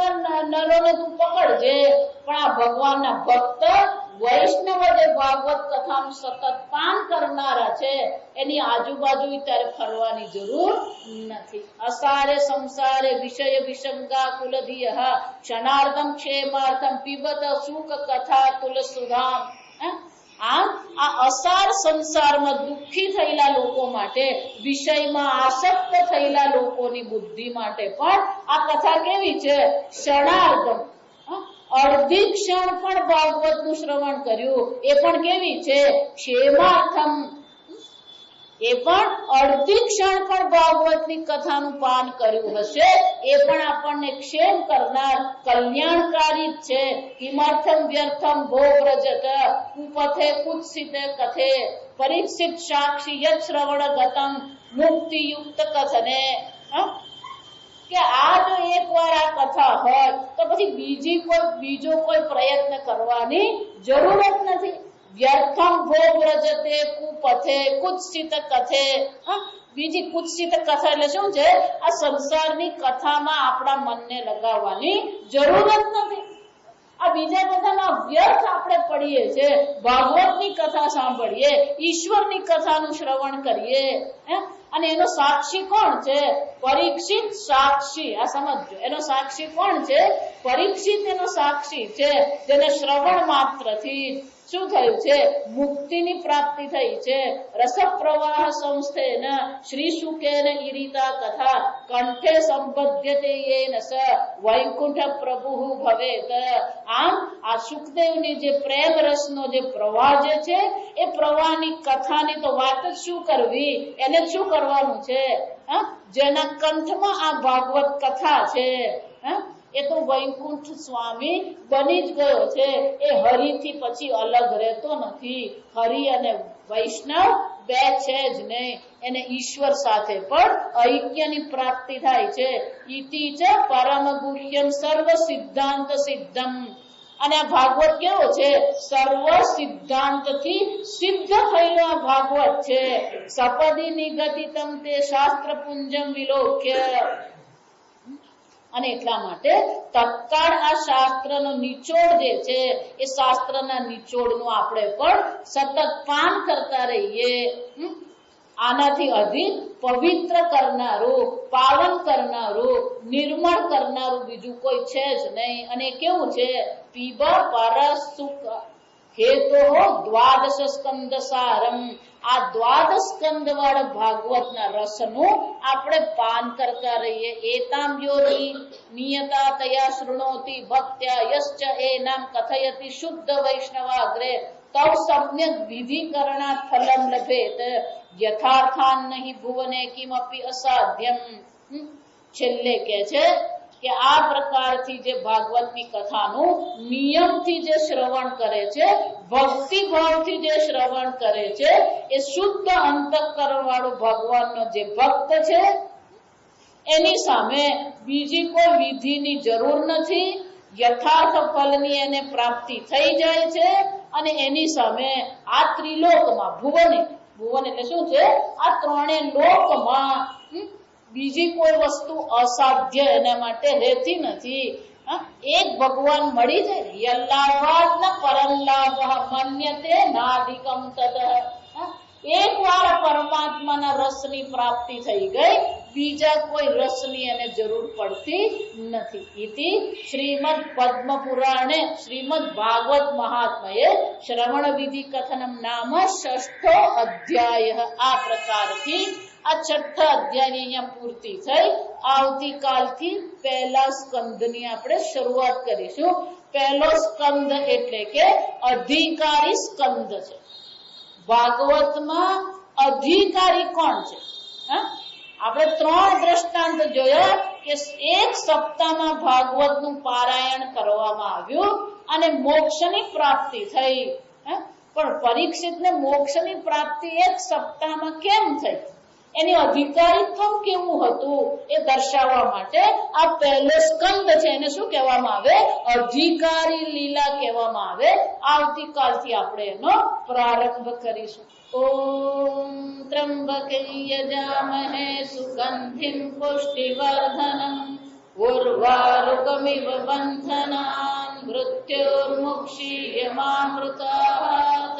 નરોને તું પકડજે, પણ આ ભગવાનના ભક્ત વૈષ્ણવ જે ભાગવત કથાનું સતત પાન કરનારા છે એની આજુબાજુ ત્યારે ફરવાની જરૂર નથી. અસારે સંસારે વિષય વિસંગા કુલધિયઃ ક્ષણાર્ધમ ક્ષેમાર્થમ પીબત સુખ કથા તુલસુધામ. આમ આ અસાર સંસારમાં દુઃખી થયેલા લોકો માટે, વિષયમાં આસક્ત થયેલા લોકોની બુદ્ધિ માટે પણ આ કથા કેવી છે? ક્ષણાર્ધમ, અડધી ક્ષણ પણ ભાગવતનું શ્રવણ કર્યું એ પણ કેવી છે? ક્ષેમાર્થમ. એ પણ અડધી ક્ષણ પણ ભાગવતની કથાનું પાન કર્યું હશે એ પણ આપણને ક્ષેમ કરનાર કલ્યાણકારી છે. કિમર્થમ વ્યર્થમ ભોગ્રજત કુપથે કુત્સિતે કથે પરીક્ષિત સાક્ષી યત શ્રવણ ગતમ મુક્તિ યુક્ત કથને. કે આ જો એકવાર આ કથા હોય તો પછી બીજો કોઈ પ્રયત્ન કરવાની જરૂરત નથી. વ્યર્થમ ભોગ્રજતે કુપથે કુત્સિત કથે. બીજી કુત્સિત કથા એટલે શું છે? આ સંસારની કથામાં આપણા મનને લગાવવાની જરૂરત નથી. આ બીજા બધામાં વ્યર્થ આપણે પડીએ છે. ભાગવતની કથા સાંભળીએ, ઈશ્વરની કથાનું શ્રવણ કરીએ, અને એનો સાક્ષી કોણ છે? પરીક્ષિત સાક્ષી. આ સમજો, એનો સાક્ષી કોણ છે? પરીક્ષિત એનો સાક્ષી છે, જેને શ્રવણ માત્રથી શું થયું છે? મુક્તિની પ્રાપ્તિ થઈ છે. રસ પ્રવાહ સંસ્થેન શ્રી શુકેન ઈરિતા કથા કંઠે સંબધ્યતે યેન સ વૈકુંઠ પ્રભુઃ ભવેત. આમ આ સુખદેવની જે પ્રેમ રસનો જે પ્રવાહ જે છે એ પ્રવાહની કથાની તો વાત જ શું કરવી, એને શું કરવાનું છે? જેના કંઠમાં આ ભાગવત કથા છે એ તો વૈકુંઠ સ્વામી બની જ ગયો છે. એ હરિથી પછી અલગ રહેતો નથી. હરિ અને વૈષ્ણવ બે છે જ નહીં. એને ઈશ્વર સાથે પણ ઐક્યની પ્રાપ્તિ થાય છે. ઇતિ ચ પરમ ગુહ્યમ સર્વ સિદ્ધાંત સિદ્ધમ. અને આ ભાગવત કેવો છે? સર્વ સિદ્ધાંતથી સિદ્ધ થયેલો આ ભાગવત છે. સપદી નિગતિતમ તે શાસ્ત્ર પુંજમ વિલોક્ય. અને એટલા માટે તત્કાળ આ શાસ્ત્રનો નિચોડ જે છે એ શાસ્ત્રના નિચોડનું આપણે પણ સતત પાન કરતા રહીએ. આનાથી અધિક પવિત્ર કરનારું, પાવન કરનારું, નિર્મળ કરનારું બીજું કોઈ છે જ નહીં. અને કેવું છે? પીબ પરસ સુખ હેતો દ્વાદશ સ્કંદ સારમ. આ દ્વાદશ સ્કંદ વાળા ભાગવતના રસનું આપણે પાન કરતા રહીએ. એતામ યો નિયતા તયા શૃણોતિ ભક્ત્યા યશ્ચ એનામ કથયતિ શુદ્ધ વૈષ્ણવાગ્રે તવ સમ્યક વિધિકરણાત ફલમ લભેત યથાર્થાન નહીં ભુવને કિમપી અસાધ્યમ. છેલ્લે કે છે કે આ પ્રકારથી જે ભાગવતની કથાનું નિયમથી જે શ્રવણ કરે છે, ભક્તિ ભાવથી જે શ્રવણ કરે છે, એ શુદ્ધ અંતઃકરણ વાળું ભગવાનનો જે ભક્ત છે એની સામે બીજી કોઈ વિધિની જરૂર નથી. યથાર્થ ફલની એને પ્રાપ્તિ થઈ જાય છે. અને એની સામે આ ત્રિલોકમાં ભુવન એટલે શું છે? આ ત્રણે લોકમાં બીજી કોઈ વસ્તુ અસાધ્ય એના માટે રહેતી નથી. એક ભગવાન મળી જાય, યલ્લાભાત ન પરલ્લાભ મન્યતે નાધિકમ તદ. એક વાર પરમાત્માના રસની પ્રાપ્તિ થઈ ગઈ, બીજા કોઈ રસની એને જરૂર પડતી નથી. ઇતિ શ્રીમદ પદ્મ પુરાણે શ્રીમદ ભાગવત મહાત્મયે શ્રવણ વિધિ કથનમ નામ ષષ્ઠો અધ્યાય. આ પ્રકારથી આ છઠ્ઠા અધ્યાયની અહીંયા પૂર્તિ થઈ. આવતીકાલથી પહેલા સ્કંદની આપણે શરૂઆત કરીશું. પહેલો સ્કંદ એટલે કે અધિકારી સ્કંદ છે. ભાગવતમાં અધિકારી કોણ છે? આપણે 3 દ્રષ્ટાંત જોયા કે એક સપ્તાહમાં ભાગવતનું પારાયણ કરવામાં આવ્યું અને મોક્ષની પ્રાપ્તિ થઈ. પણ પરીક્ષિતને મોક્ષની પ્રાપ્તિ એક સપ્તાહમાં કેમ થઈ? એની અધિકારીત્વ કેવું હતું એ દર્શાવવા માટે આ પહેલો સ્કંદ છે એને શું કહેવામાં આવે? અધિકારી લીલા કહેવામાં આવે. આવતીકાલથી આપણે એનો પ્રારંભ કરીશું. ઓમ ત્રંબકે યજામહે સુગંધિમ પુષ્ટિવર્ધનમ ઉર્વારુકમિવ બંધનાન મૃત્યોર્મુક્ષીયમામૃતાત.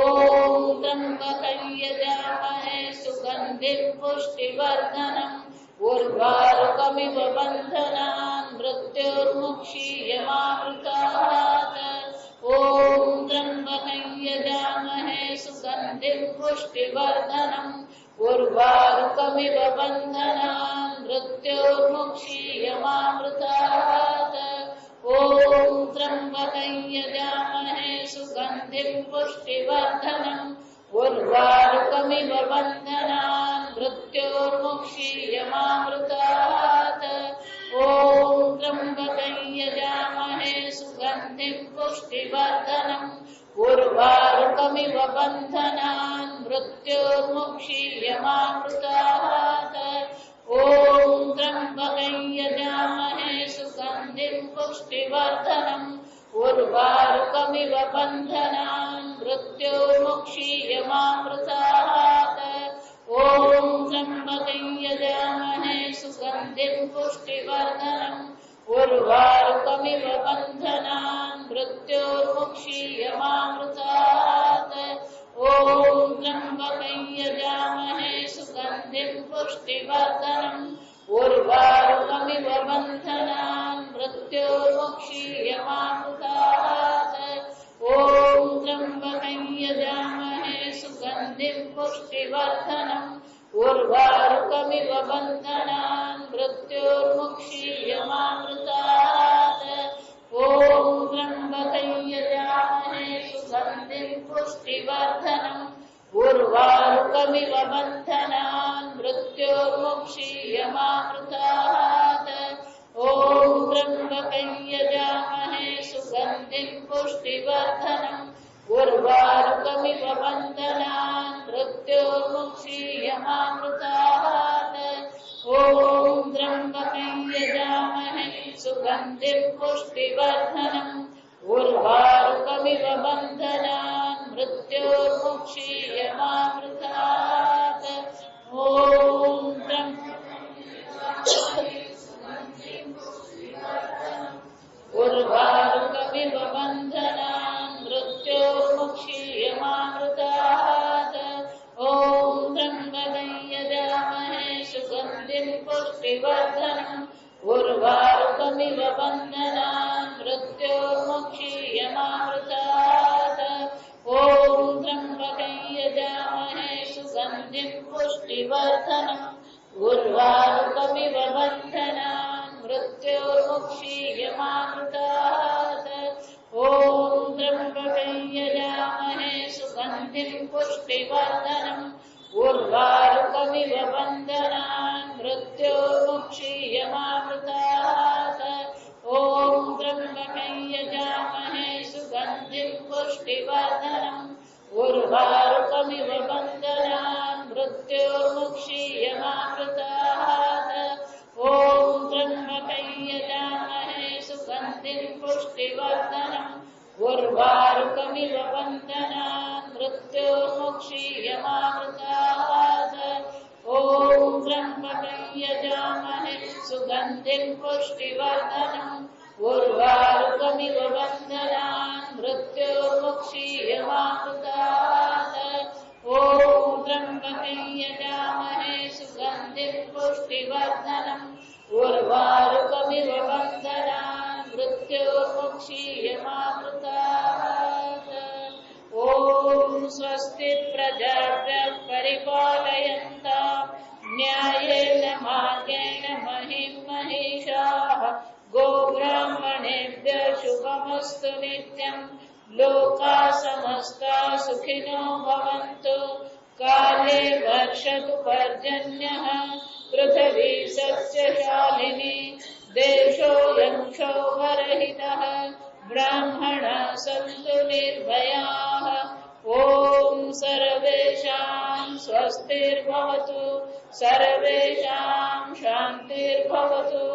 ઓમ ત્રંબકે યજામહે સુગંધિમ પુષ્ટિવર્ધનમ ઉર્વારુકમિવ બંધનાન મૃત્યોર્મુક્ષીયમામૃતાત. ઓમ ત્રંબકે યજામહે સુગંધિમ પુષ્ટિવર્ધનમ ઉર્વારુકમિવ બંધનાન મૃત્યોર્મુક્ષીયમામૃતાત. ઓમ ત્રંબકે યજામહે સુગંધિમ પુષ્ટિવર્ધનમ उर्वारुकमिव बन्धनान् मृत्योर्मुक्षीयमामृतात्। ॐ त्र्यम्बकं यजामहे सुगन्धिं पुष्टिवर्धनम् उर्वारुकमिव बन्धनान् मृत्योर्मुक्षीयमामृतात्। ॐ त्र्यम्बकं यजामहे सुगन्धिं पुष्टिवर्धनम् उर्वारुकमिव बन्धनान् मृत्योर्मुक्षीयमामृतात्। ॐ त्र्यम्बकं यजामहे सुगन्धिं पुष्टिवर्धनम् उर्वारुकमिव बन्धनान् मृत्योर्मुक्षीयमामृतात्। ॐ त्र्यम्बकं यजामहे सुगन्धिं पुष्टिवर्धनम् उर्वारुकमिव बन्धनान् मृत्योर्मुक्षीयमामृतात्। ॐ त्र्यम्बकं यजामहे सुगन्धिं पुष्टिवर्धनम् उर्वारुकमिव बन्धनान् मृत्योर्मुक्षीयमामृतात्। ॐ त्र्यम्बकं यजामहे सुगन्धिं पुष्टिवर्धनम् उर्वारुकमिव बन्धनान् मृत्योर्मुक्षीयमामृतात्। ॐ त्र्यम्बकं यजामहे सुगन्धिं पुष्टिवर्धनम् उर्वारुकमिव बन्धनान् मृत्योर्मुक्षीयमामृतात्। ॐ त्र्यम्बकं यजामहे सुगन्धिं पुष्टिवर्धनम् उर्वारुकमिव बन्धनान् मृत्योर्मुक्षीयमामृतात्। ॐ उर्वारुकमिव बन्धनान् मृत्योर्मुक्षीयमामृतात्। ॐ त्र्यम्बकं यजामहे सुगन्धिं पुष्टिवर्धनम् उर्वारुकमिव बन्धनान् मृत्योर्मुक्षीयमामृतात्। ॐ त्र्यम्बकं यजामहे सुगन्धिं पुष्टिवर्धनम् उर्वारुकमिव बन्धनान् मृत्योर्मुक्षीयमामृतात्। ॐ त्र्यम्बकं यजामहे सुगन्धिं पुष्टिवर्धनम् उर्वारुकमिव बन्धनान् मृत्योर्मुक्षीयमामृतात्। ॐ त्र्यम्बकं यजामहे सुगन्धिं पुष्टिवर्धनम् उर्वारुकमिव बन्धनान् मृत्योर्मुक्षीयमामृतात्। ॐ त्र्यम्बकं यजामहे सुगन्धिं पुष्टिवर्धनम् उर्वारुकमिव बन्धनान् मृत्योर्मुक्षीयमामृतात्। ॐ त्र्यम्बकं यजामहे सुगन्धिं पुष्टिवर्धनम् उर्वारुकमिव बन्धनान् मृत्योर्मुक्षीयमामृतात्। ॐ त्र्यम्बकं यजामहे सुगन्धिं पुष्टिवर्धनम् उर्वारुकमिव बन्धनान् मृत्योर्मुक्षीयमामृतात्। ॐ स्वस्ति प्रजाभ्यः परिपालयन्ताम् न्यायेन मार्गेण महीं महिषाः। गोब्राह्मणेभ्यः शुभमस्तु नित्यम्। लोकाः समस्ताः सुखिनो भवन्तु। काले वर्षतु पर्जन्यः। पृथिवी सस्यशालिनी। देशोऽयं क्षोभरहितः। ब्राह्मणाः सन्तु निर्भयाः। ॐ सर्वेषां स्वस्तिर्भवतु। सर्वेषां शान्तिर्भवतु।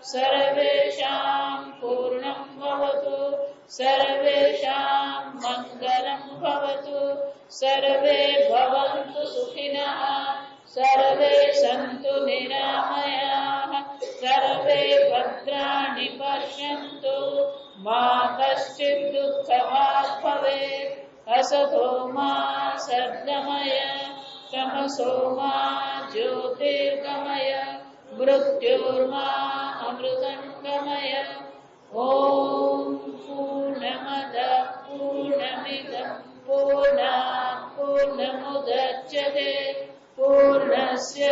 सर्वेषां पूर्णं भवतु। सर्वेषां मङ्गलं भवतु। सर्वे भवन्तु सुखिनः। सर्वे सन्तु निरामयाः। सर्वे भद्राणि पश्यन्तु। मा कश्चित् दुःखभाग् भवेत्। असतो मा सद्गमय। तमसो मा ज्योतिर्गमय। मृत्योर्मा अमृतङ्गमय। ॐ पूर्णमदः पूर्णमिदं पूर्णात् पूर्णमुदच्यते। पूर्णस्य